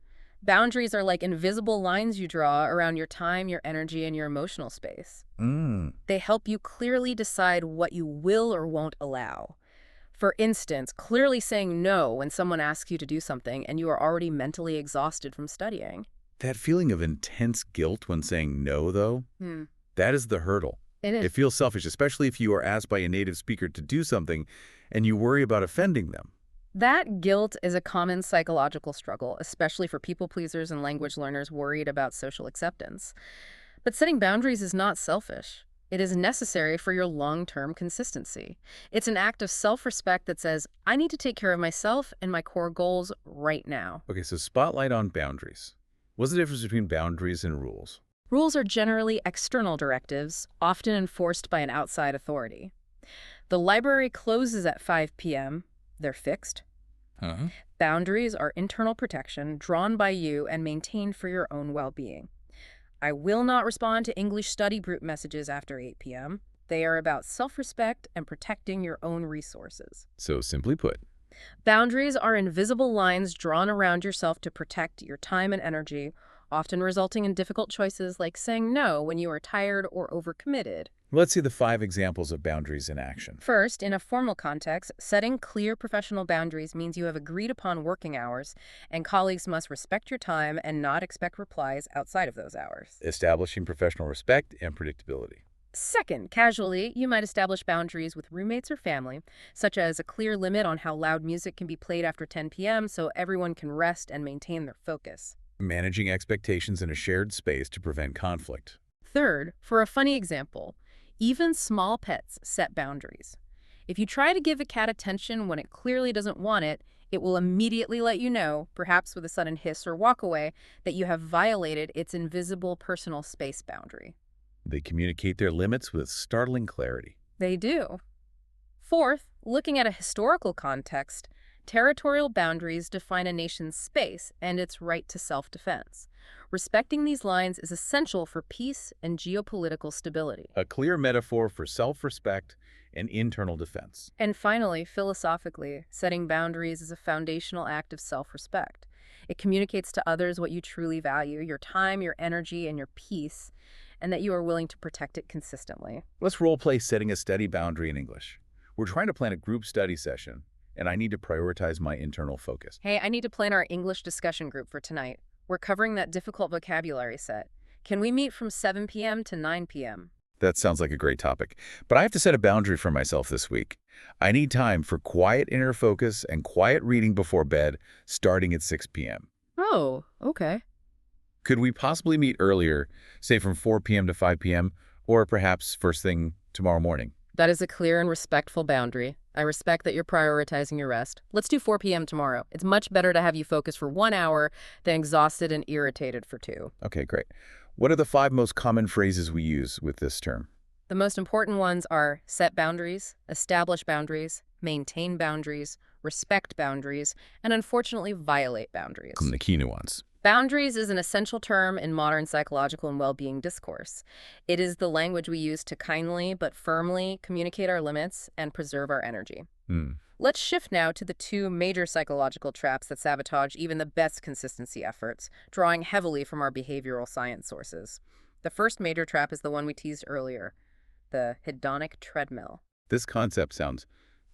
Boundaries are like invisible lines you draw around your time, your energy, and your emotional space. They help you clearly decide what you will or won't allow. For instance, clearly saying no when someone asks you to do something and you are already mentally exhausted from studying.
That feeling of intense guilt when saying no, though, that is the hurdle.
It is.
It feels selfish, especially if you are asked by a native speaker to do something and you worry about offending them.
That guilt is a common psychological struggle, especially for people pleasers and language learners worried about social acceptance. But setting boundaries is not selfish. It is necessary for your long-term consistency. It's an act of self-respect that says, I need to take care of myself and my core goals right now.
Okay, so spotlight on boundaries. What's the difference between boundaries and rules?
Rules are generally external directives, often enforced by an outside authority. The library closes at 5 p.m. They're fixed. Boundaries are internal protection drawn by you and maintained for your own well-being. I will not respond to English study group messages after 8 p.m. They are about self-respect and protecting your own resources.
So simply put,
boundaries are invisible lines drawn around yourself to protect your time and energy, often resulting in difficult choices like saying no when you are tired or overcommitted.
let's see the 5 examples of boundaries in action.
First, in a formal context, setting clear professional boundaries means you have agreed upon working hours, and colleagues must respect your time and not expect replies outside of those hours.
Establishing professional respect and predictability.
Second, casually, you might establish boundaries with roommates or family, such as a clear limit on how loud music can be played after 10 p.m. so everyone can rest and maintain their focus.
Managing expectations in a shared space to prevent conflict.
Third, for a funny example, even small pets set boundaries. If you try to give a cat attention when it clearly doesn't want it, it will immediately let you know, perhaps with a sudden hiss or walk away, that you have violated its invisible personal space boundary.
They communicate their limits with startling clarity.
They do. Fourth, looking at a historical context, territorial boundaries define a nation's space and its right to self-defense. Respecting these lines is essential for peace and geopolitical stability.
A clear metaphor for self-respect and internal defense.
And finally, philosophically, setting boundaries is a foundational act of self-respect. It communicates to others what you truly value, your time, your energy, and your peace, and that you are willing to protect it consistently.
Let's role-play setting a study boundary in English. We're trying to plan a group study session, and I need to prioritize my internal focus.
Hey, I need to plan our English discussion group for tonight. We're covering that difficult vocabulary set. Can we meet from 7 p.m. to 9 p.m.?
That sounds like a great topic. But I have to set a boundary for myself this week. I need time for quiet inner focus and quiet reading before bed, starting at 6 p.m.
Oh, okay.
Could we possibly meet earlier, say from 4 p.m. to 5 p.m., or perhaps first thing tomorrow morning?
That is a clear and respectful boundary. I respect that you're prioritizing your rest. Let's do 4 p.m. tomorrow. It's much better to have you focus for 1 hour than exhausted and irritated for 2.
Okay, great. What are the 5 most common phrases we use with this term?
The most important ones are set boundaries, establish boundaries, maintain boundaries, respect boundaries, and unfortunately violate boundaries.
The key nuance.
Boundaries is an essential term in modern psychological and well-being discourse. It is the language we use to kindly but firmly communicate our limits and preserve our energy. Let's shift now to the 2 major psychological traps that sabotage even the best consistency efforts, drawing heavily from our behavioral science sources. The first major trap is the one we teased earlier, the hedonic treadmill.
This concept sounds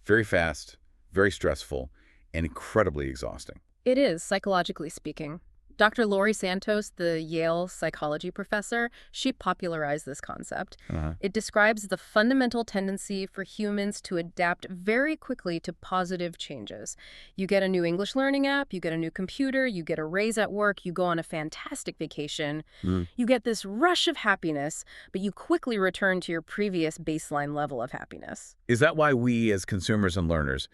very fast, very stressful, and incredibly exhausting.
It is, psychologically speaking. Dr. Laurie Santos, the Yale psychology professor, she popularized this concept. It describes the fundamental tendency for humans to adapt very quickly to positive changes. You get a new English learning app, you get a new computer, you get a raise at work, you go on a fantastic vacation. You get this rush of happiness, but you quickly return to your previous baseline level of happiness.
Is that why we, as consumers and learners,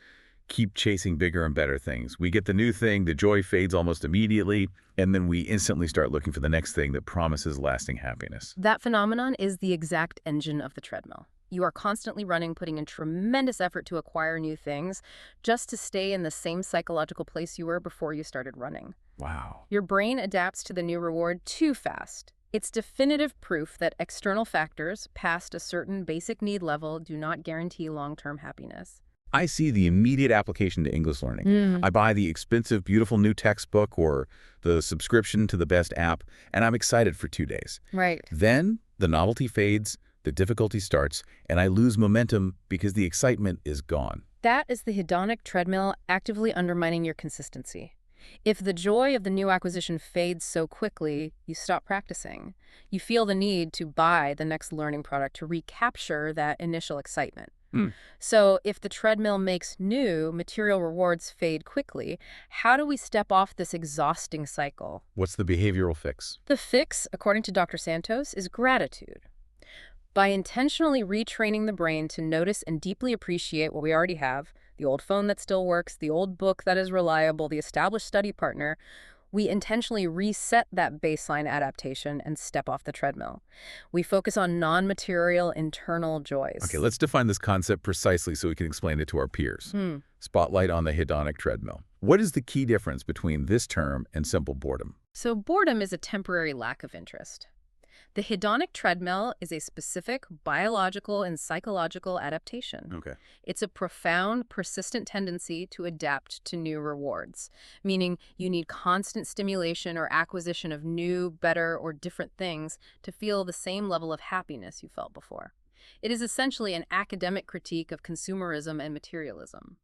keep chasing bigger and better things? We get the new thing, the joy fades almost immediately, and then we instantly start looking for the next thing that promises lasting happiness.
That phenomenon is the exact engine of the treadmill. You are constantly running, putting in tremendous effort to acquire new things just to stay in the same psychological place you were before you started running.
Wow.
Your brain adapts to the new reward too fast. It's definitive proof that external factors past a certain basic need level do not guarantee long-term happiness.
I see the immediate application to English learning. I buy the expensive, beautiful new textbook or the subscription to the best app, and I'm excited for 2 days.
Right.
Then the novelty fades, the difficulty starts, and I lose momentum because the excitement is gone.
That is the hedonic treadmill actively undermining your consistency. If the joy of the new acquisition fades so quickly, you stop practicing. You feel the need to buy the next learning product to recapture that initial excitement. So if the treadmill makes new, material rewards fade quickly, how do we step off this exhausting cycle?
What's the behavioral fix?
The fix, according to Dr. Santos, is gratitude. By intentionally retraining the brain to notice and deeply appreciate what we already have, the old phone that still works, the old book that is reliable, the established study partner, we intentionally reset that baseline adaptation and step off the treadmill. We focus on non-material internal joys.
Okay, let's define this concept precisely so we can explain it to our peers. Spotlight on the hedonic treadmill. What is the key difference between this term and simple boredom?
So boredom is a temporary lack of interest. The hedonic treadmill is a specific biological and psychological adaptation.
Okay.
It's a profound, persistent tendency to adapt to new rewards, meaning you need constant stimulation or acquisition of new, better, or different things to feel the same level of happiness you felt before. It is essentially an academic critique of consumerism and materialism.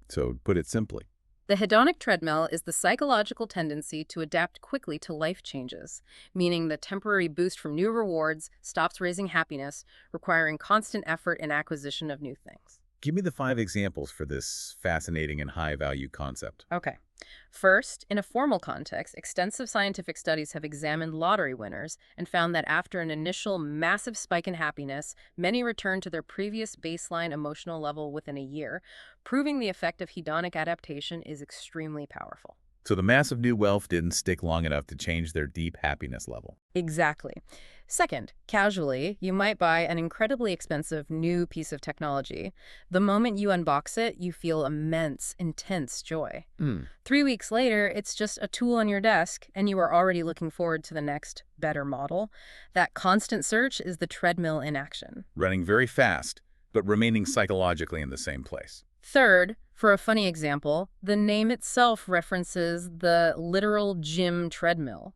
So, put it simply,
The hedonic treadmill is the psychological tendency to adapt quickly to life changes, meaning the temporary boost from new rewards stops raising happiness, requiring constant effort and acquisition of new things.
Give me the 5 examples for this fascinating and high-value concept.
Okay. First, in a formal context, extensive scientific studies have examined lottery winners and found that after an initial massive spike in happiness, many return to their previous baseline emotional level within a year, proving the effect of hedonic adaptation is extremely powerful.
So the massive new wealth didn't stick long enough to change their deep happiness level.
Exactly. Second, casually, you might buy an incredibly expensive new piece of technology. The moment you unbox it, you feel immense, intense joy. 3 weeks later, it's just a tool on your desk, and you are already looking forward to the next, better model. That constant search is the treadmill in action.
Running very fast, but remaining psychologically in the same place.
Third, for a funny example, the name itself references the literal gym treadmill.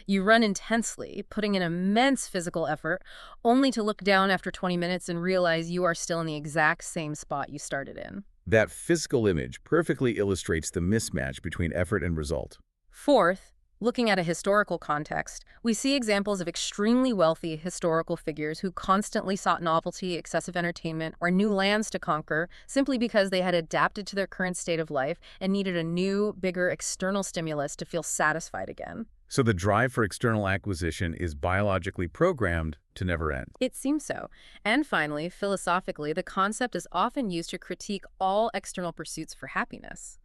You run intensely, putting in immense physical effort, only to look down after 20 minutes and realize you are still in the exact same spot you started in.
That physical image perfectly illustrates the mismatch between effort and result.
Fourth, looking at a historical context, we see examples of extremely wealthy historical figures who constantly sought novelty, excessive entertainment, or new lands to conquer simply because they had adapted to their current state of life and needed a new, bigger external stimulus to feel satisfied again.
So the drive for external acquisition is biologically programmed to never end.
It seems so. And finally, philosophically, the concept is often used to critique all external pursuits for happiness.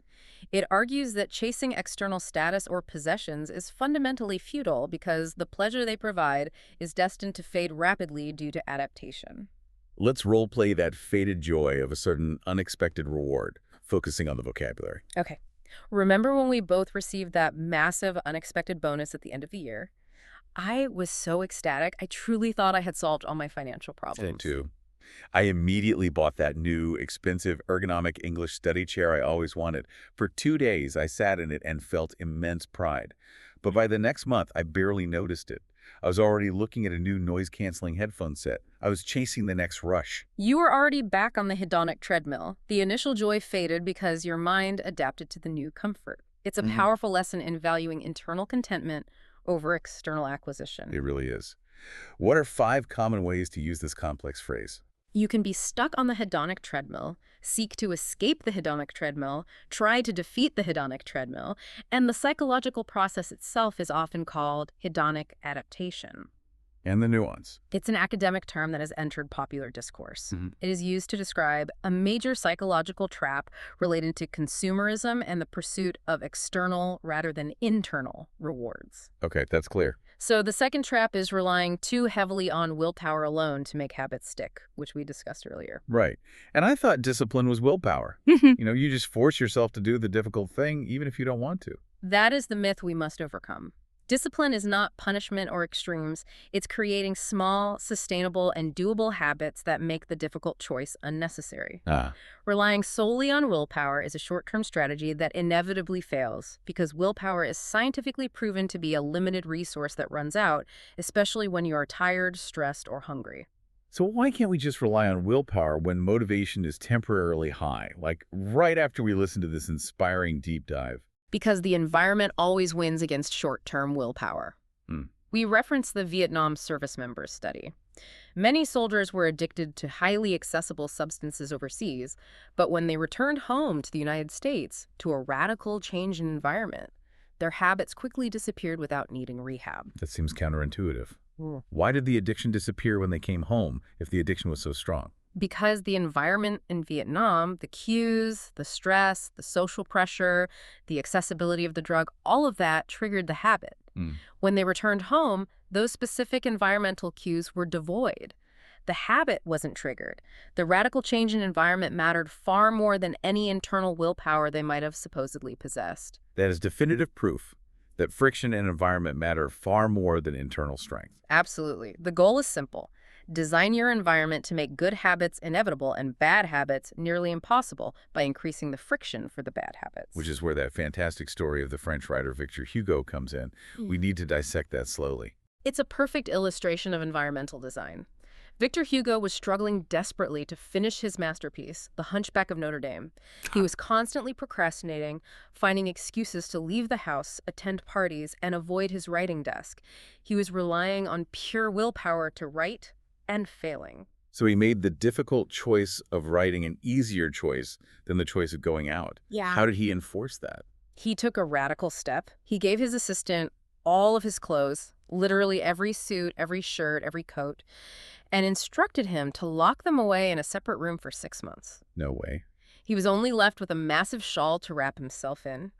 It argues that chasing external status or possessions is fundamentally futile because the pleasure they provide is destined to fade rapidly due to adaptation.
Let's role-play that faded joy of a certain unexpected reward, focusing on the vocabulary.
Okay. Remember when we both received that massive unexpected bonus at the end of the year? I was so ecstatic. I truly thought I had solved all my financial problems.
Me too. I immediately bought that new, expensive, ergonomic English study chair I always wanted. For 2 days, I sat in it and felt immense pride. But by the next month, I barely noticed it. I was already looking at a new noise-canceling headphone set. I was chasing the next rush.
You were already back on the hedonic treadmill. The initial joy faded because your mind adapted to the new comfort. It's a powerful lesson in valuing internal contentment over external acquisition.
It really is. What are 5 common ways to use this complex phrase?
You can be stuck on the hedonic treadmill, seek to escape the hedonic treadmill, try to defeat the hedonic treadmill, and the psychological process itself is often called hedonic adaptation.
And the nuance.
It's an academic term that has entered popular discourse. It is used to describe a major psychological trap related to consumerism and the pursuit of external rather than internal rewards.
Okay, that's clear.
So the second trap is relying too heavily on willpower alone to make habits stick, which we discussed earlier.
Right. And I thought discipline was willpower. You just force yourself to do the difficult thing even if you don't want to.
That is the myth we must overcome. Discipline is not punishment or extremes. It's creating small, sustainable, and doable habits that make the difficult choice unnecessary. Relying solely on willpower is a short-term strategy that inevitably fails because willpower is scientifically proven to be a limited resource that runs out, especially when you are tired, stressed, or hungry.
So why can't we just rely on willpower when motivation is temporarily high, like right after we listen to this inspiring deep dive?
Because the environment always wins against short-term willpower. We reference the Vietnam service members study. Many soldiers were addicted to highly accessible substances overseas, but when they returned home to the United States to a radical change in environment, their habits quickly disappeared without needing rehab.
That seems counterintuitive. Why did the addiction disappear when they came home if the addiction was so strong?
Because the environment in Vietnam, the cues, the stress, the social pressure, the accessibility of the drug, all of that triggered the habit. When they returned home, those specific environmental cues were devoid. The habit wasn't triggered. The radical change in environment mattered far more than any internal willpower they might have supposedly possessed.
That is definitive proof that friction and environment matter far more than internal strength.
Absolutely. The goal is simple. Design your environment to make good habits inevitable and bad habits nearly impossible by increasing the friction for the bad habits.
Which is where that fantastic story of the French writer Victor Hugo comes in. We need to dissect that slowly.
It's a perfect illustration of environmental design. Victor Hugo was struggling desperately to finish his masterpiece, The Hunchback of Notre Dame. He was constantly procrastinating, finding excuses to leave the house, attend parties, and avoid his writing desk. He was relying on pure willpower to write and failing.
So he made the difficult choice of writing an easier choice than the choice of going out.
Yeah.
How did he enforce that?
He took a radical step. He gave his assistant all of his clothes, literally every suit, every shirt, every coat, and instructed him to lock them away in a separate room for 6 months.
No way.
He was only left with a massive shawl to wrap himself in.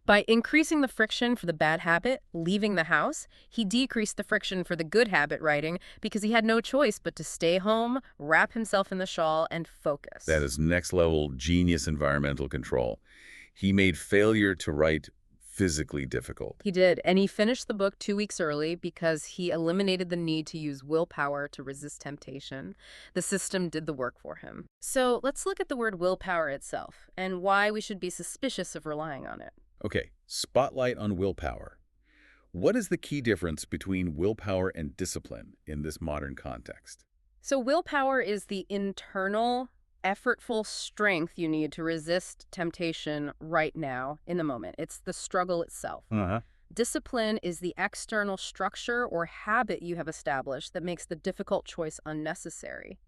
By increasing the friction for the bad habit, leaving the house, he decreased the friction for the good habit, writing, because he had no choice but to stay home, wrap himself in the shawl, and focus.
That is next-level genius environmental control. He made failure to write physically difficult.
He did, and he finished the book 2 weeks early because he eliminated the need to use willpower to resist temptation. The system did the work for him. So let's look at the word willpower itself and why we should be suspicious of relying on it.
Okay, spotlight on willpower. What is the key difference between willpower and discipline in this modern context?
So willpower is the internal, effortful strength you need to resist temptation right now, in the moment. It's the struggle itself. Discipline is the external structure or habit you have established that makes the difficult choice unnecessary.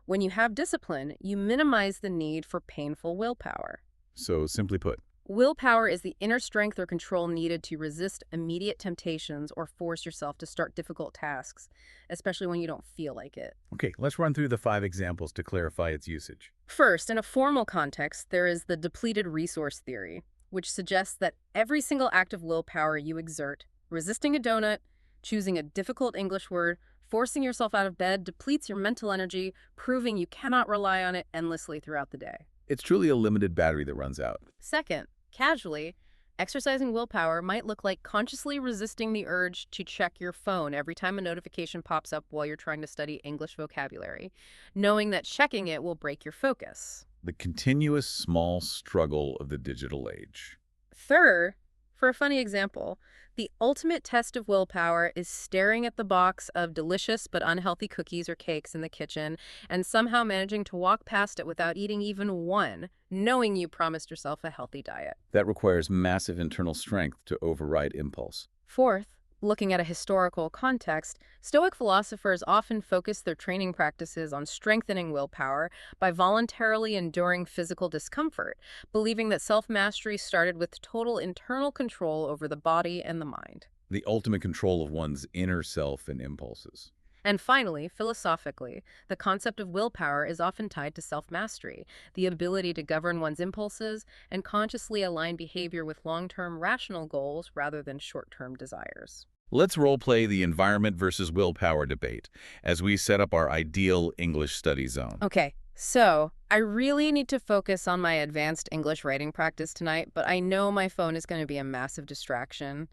When you have discipline, you minimize the need for painful willpower.
So simply put,
Willpower is the inner strength or control needed to resist immediate temptations or force yourself to start difficult tasks, especially when you don't feel like it.
okay, let's run through the 5 examples to clarify its usage.
First, in a formal context, there is the depleted resource theory, which suggests that every single act of willpower you exert, resisting a donut, choosing a difficult English word, forcing yourself out of bed, depletes your mental energy, proving you cannot rely on it endlessly throughout the day.
It's truly a limited battery that runs out.
Second, casually, exercising willpower might look like consciously resisting the urge to check your phone every time a notification pops up while you're trying to study English vocabulary, knowing that checking it will break your focus.
The continuous small struggle of the digital age.
Third, for a funny example, the ultimate test of willpower is staring at the box of delicious but unhealthy cookies or cakes in the kitchen and somehow managing to walk past it without eating even one, knowing you promised yourself a healthy diet.
That requires massive internal strength to override impulse.
Fourth, looking at a historical context, Stoic philosophers often focus their training practices on strengthening willpower by voluntarily enduring physical discomfort, believing that self-mastery started with total internal control over the body and the mind.
The ultimate control of one's inner self and impulses.
And finally, philosophically, the concept of willpower is often tied to self-mastery, the ability to govern one's impulses and consciously align behavior with long-term rational goals rather than short-term desires.
Let's role-play the environment versus willpower debate as we set up our ideal English study zone.
Okay, so I really need to focus on my advanced English writing practice tonight, but I know my phone is going to be a massive distraction.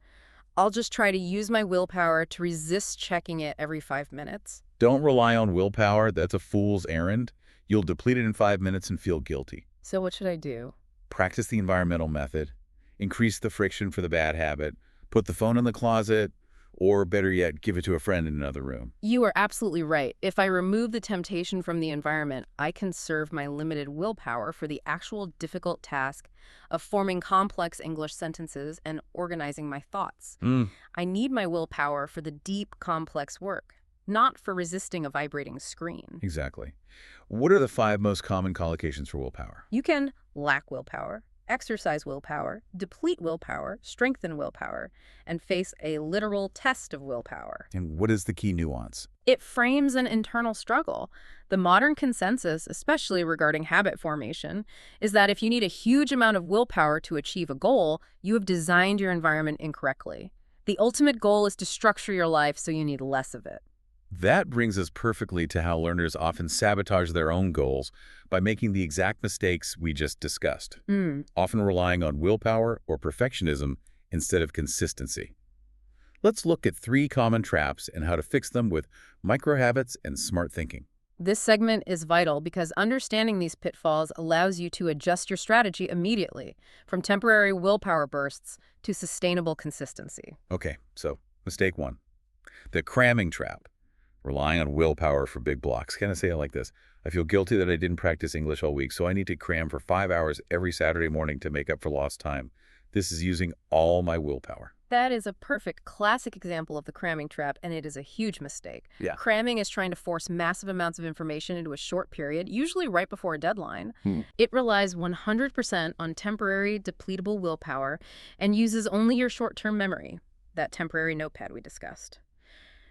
I'll just try to use my willpower to resist checking it every 5 minutes.
Don't rely on willpower. That's a fool's errand. You'll deplete it in 5 minutes and feel guilty.
So what should I do?
Practice the environmental method. Increase the friction for the bad habit. Put the phone in the closet. Or better yet, give it to a friend in another room.
You are absolutely right. If I remove the temptation from the environment, I can serve my limited willpower for the actual difficult task of forming complex English sentences and organizing my thoughts. I need my willpower for the deep, complex work, not for resisting a vibrating screen.
Exactly. What are the 5 most common collocations for willpower?
You can lack willpower, exercise willpower, deplete willpower, strengthen willpower, and face a literal test of willpower.
And what is the key nuance?
It frames an internal struggle. The modern consensus, especially regarding habit formation, is that if you need a huge amount of willpower to achieve a goal, you have designed your environment incorrectly. The ultimate goal is to structure your life so you need less of it.
That brings us perfectly to how learners often sabotage their own goals by making the exact mistakes we just discussed, often relying on willpower or perfectionism instead of consistency. Let's look at 3 common traps and how to fix them with micro-habits and smart thinking.
This segment is vital because understanding these pitfalls allows you to adjust your strategy immediately, from temporary willpower bursts to sustainable consistency.
Okay, so mistake 1, the cramming trap. Relying on willpower for big blocks. Can I say it like this? I feel guilty that I didn't practice English all week, so I need to cram for 5 hours every Saturday morning to make up for lost time. This is using all my willpower.
That is a perfect classic example of the cramming trap, and it is a huge mistake.
Yeah.
Cramming is trying to force massive amounts of information into a short period, usually right before a deadline.
Hmm.
It relies 100% on temporary, depletable willpower and uses only your short-term memory, that temporary notepad we discussed.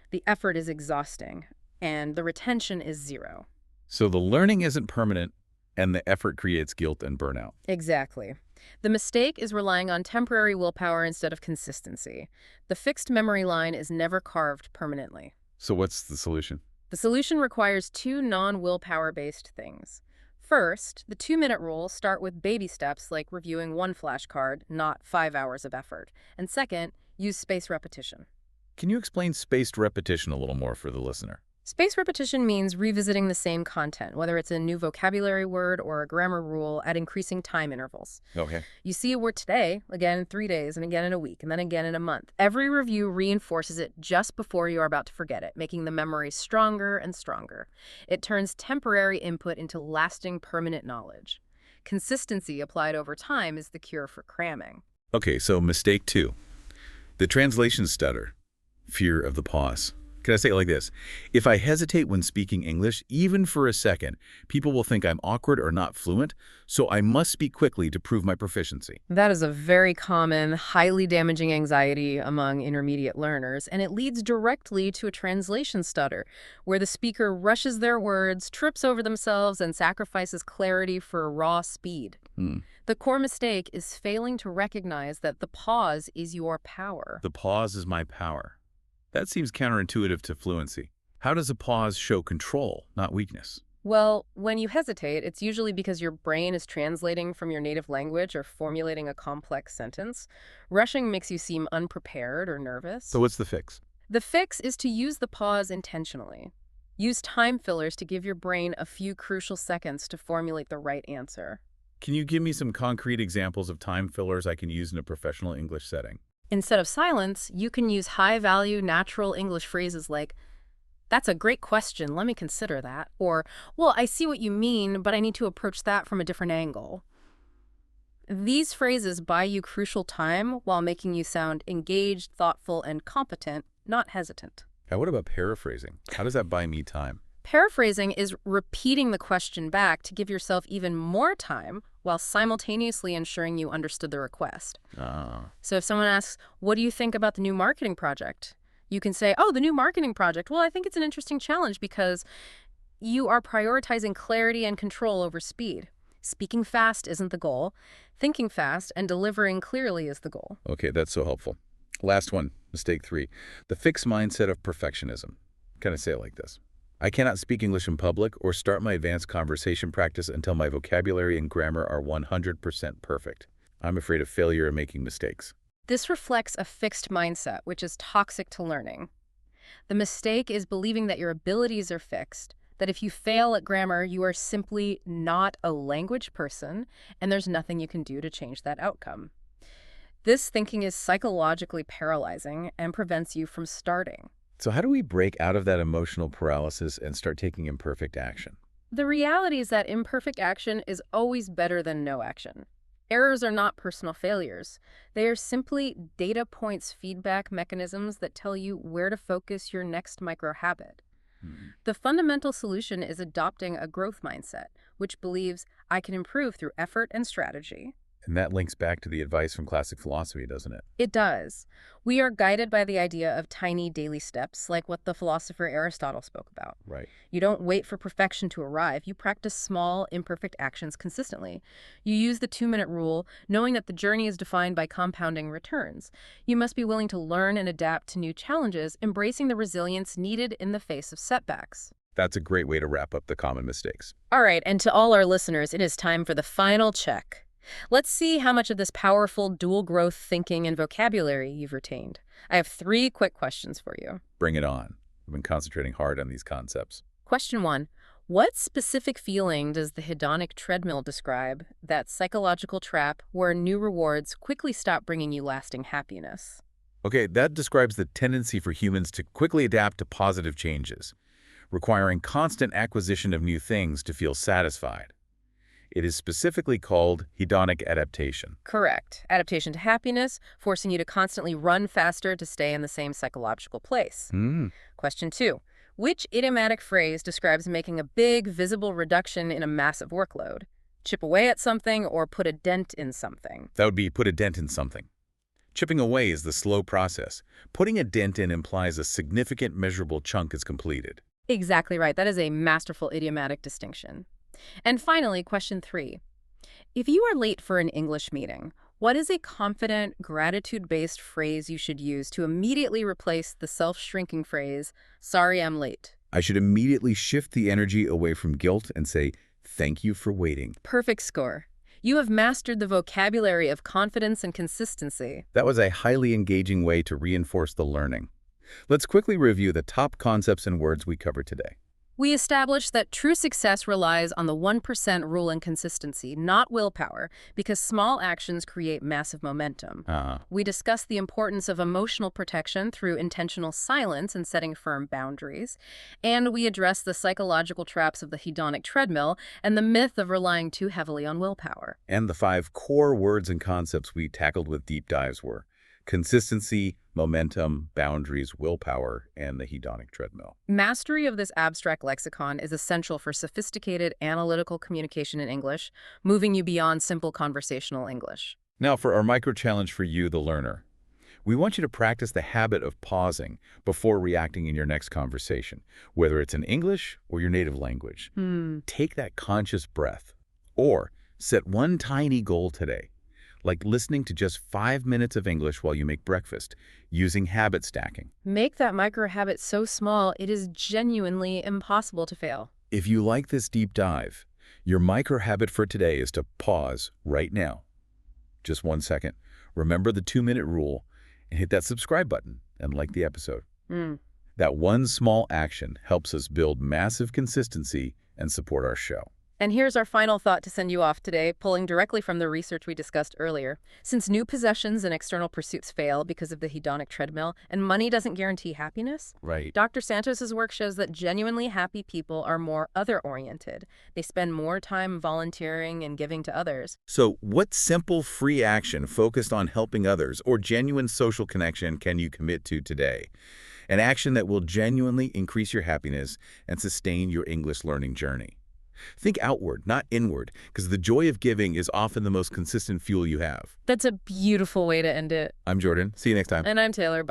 The effort is exhausting, and the retention is zero.
So the learning isn't permanent, and the effort creates guilt and burnout.
Exactly. The mistake is relying on temporary willpower instead of consistency. The fixed memory line is never carved permanently.
So what's the solution?
The solution requires two non-willpower-based things. First, the 2-minute rule. Start with baby steps like reviewing one flashcard, not 5 hours of effort. And second, use spaced repetition.
Can you explain spaced repetition a little more for the listener?
Spaced repetition means revisiting the same content, whether it's a new vocabulary word or a grammar rule, at increasing time intervals.
Okay.
You see a word today, again in 3 days, and again in a week, and then again in a month. Every review reinforces it just before you are about to forget it, making the memory stronger and stronger. It turns temporary input into lasting, permanent knowledge. Consistency applied over time is the cure for cramming.
Okay, so mistake 2. The translation stutter. Fear of the pause. Can I say it like this? If I hesitate when speaking English, even for a second, people will think I'm awkward or not fluent, so I must speak quickly to prove my proficiency.
That is a very common, highly damaging anxiety among intermediate learners, and it leads directly to a translation stutter, where the speaker rushes their words, trips over themselves, and sacrifices clarity for raw speed. The core mistake is failing to recognize that the pause is your power.
The pause is my power. That seems counterintuitive to fluency. How does a pause show control, not weakness?
Well, when you hesitate, it's usually because your brain is translating from your native language or formulating a complex sentence. Rushing makes you seem unprepared or nervous.
So what's the fix?
The fix is to use the pause intentionally. Use time fillers to give your brain a few crucial seconds to formulate the right answer.
Can you give me some concrete examples of time fillers I can use in a professional English setting?
Instead of silence, you can use high-value, natural English phrases like, "That's a great question, let me consider that," or, "Well, I see what you mean, but I need to approach that from a different angle." These phrases buy you crucial time while making you sound engaged, thoughtful, and competent, not hesitant.
Now, what about paraphrasing? How does that buy me time?
Paraphrasing is repeating the question back to give yourself even more time while simultaneously ensuring you understood the request. So if someone asks, "What do you think about the new marketing project?" you can say, "Oh, the new marketing project. Well, I think it's an interesting challenge," because you are prioritizing clarity and control over speed. Speaking fast isn't the goal. Thinking fast and delivering clearly is the goal.
Okay, that's so helpful. Last one, mistake 3. The fixed mindset of perfectionism. Can I say it like this? I cannot speak English in public or start my advanced conversation practice until my vocabulary and grammar are 100% perfect. I'm afraid of failure and making mistakes.
This reflects a fixed mindset, which is toxic to learning. The mistake is believing that your abilities are fixed, that if you fail at grammar, you are simply not a language person, and there's nothing you can do to change that outcome. This thinking is psychologically paralyzing and prevents you from starting.
So how do we break out of that emotional paralysis and start taking imperfect action?
The reality is that imperfect action is always better than no action. Errors are not personal failures. They are simply data points, feedback mechanisms that tell you where to focus your next micro-habit. The fundamental solution is adopting a growth mindset, which believes I can improve through effort and strategy.
And that links back to the advice from classic philosophy, doesn't it?
It does. We are guided by the idea of tiny daily steps, like what the philosopher Aristotle spoke about.
Right.
You don't wait for perfection to arrive. You practice small, imperfect actions consistently. You use the 2-minute rule, knowing that the journey is defined by compounding returns. You must be willing to learn and adapt to new challenges, embracing the resilience needed in the face of setbacks.
That's a great way to wrap up the common mistakes.
All right, and to all our listeners, it is time for the final check. Let's see how much of this powerful dual growth thinking and vocabulary you've retained. I have 3 quick questions for you.
Bring it on. I've been concentrating hard on these concepts.
Question 1. What specific feeling does the hedonic treadmill describe, that psychological trap where new rewards quickly stop bringing you lasting happiness?
Okay, that describes the tendency for humans to quickly adapt to positive changes. requiring constant acquisition of new things to feel satisfied. It is specifically called hedonic adaptation.
Correct. Adaptation to happiness, forcing you to constantly run faster to stay in the same psychological place. Question 2. Which idiomatic phrase describes making a big, visible reduction in a massive workload? Chip away at something or put a dent in something?
That would be put a dent in something. Chipping away is the slow process. Putting a dent in implies a significant measurable chunk is completed.
Exactly right. That is a masterful idiomatic distinction. And finally, question 3. If you are late for an English meeting, what is a confident, gratitude-based phrase you should use to immediately replace the self-shrinking phrase, "Sorry, I'm late"?
I should immediately shift the energy away from guilt and say, "Thank you for waiting."
Perfect score. You have mastered the vocabulary of confidence and consistency.
That was a highly engaging way to reinforce the learning. Let's quickly review the top concepts and words we covered today.
We established that true success relies on the 1% rule and consistency, not willpower, because small actions create massive momentum. We discussed the importance of emotional protection through intentional silence and setting firm boundaries. And we addressed the psychological traps of the hedonic treadmill and the myth of relying too heavily on willpower.
And the 5 core words and concepts we tackled with deep dives were consistency, momentum, boundaries, willpower, and the hedonic treadmill.
Mastery of this abstract lexicon is essential for sophisticated analytical communication in English, moving you beyond simple conversational English.
Now for our micro-challenge for you, the learner. We want you to practice the habit of pausing before reacting in your next conversation, whether it's in English or your native language. Take that conscious breath. Or set one tiny goal today, like listening to just 5 minutes of English while you make breakfast, using habit stacking.
Make that micro-habit so small, it is genuinely impossible to fail.
If you like this deep dive, your micro-habit for today is to pause right now. Just 1 second. Remember the 2-minute rule and hit that subscribe button and like the episode. That one small action helps us build massive consistency and support our show.
And here's our final thought to send you off today, pulling directly from the research we discussed earlier. Since new possessions and external pursuits fail because of the hedonic treadmill, and money doesn't guarantee happiness, Dr. Santos's work shows that genuinely happy people are more other-oriented. They spend more time volunteering and giving to others.
So what simple free action focused on helping others or genuine social connection can you commit to today? An action that will genuinely increase your happiness and sustain your English learning journey. Think outward, not inward, because the joy of giving is often the most consistent fuel you have.
That's a beautiful way to end it.
I'm Jordan. See you next time.
And I'm Taylor. Bye.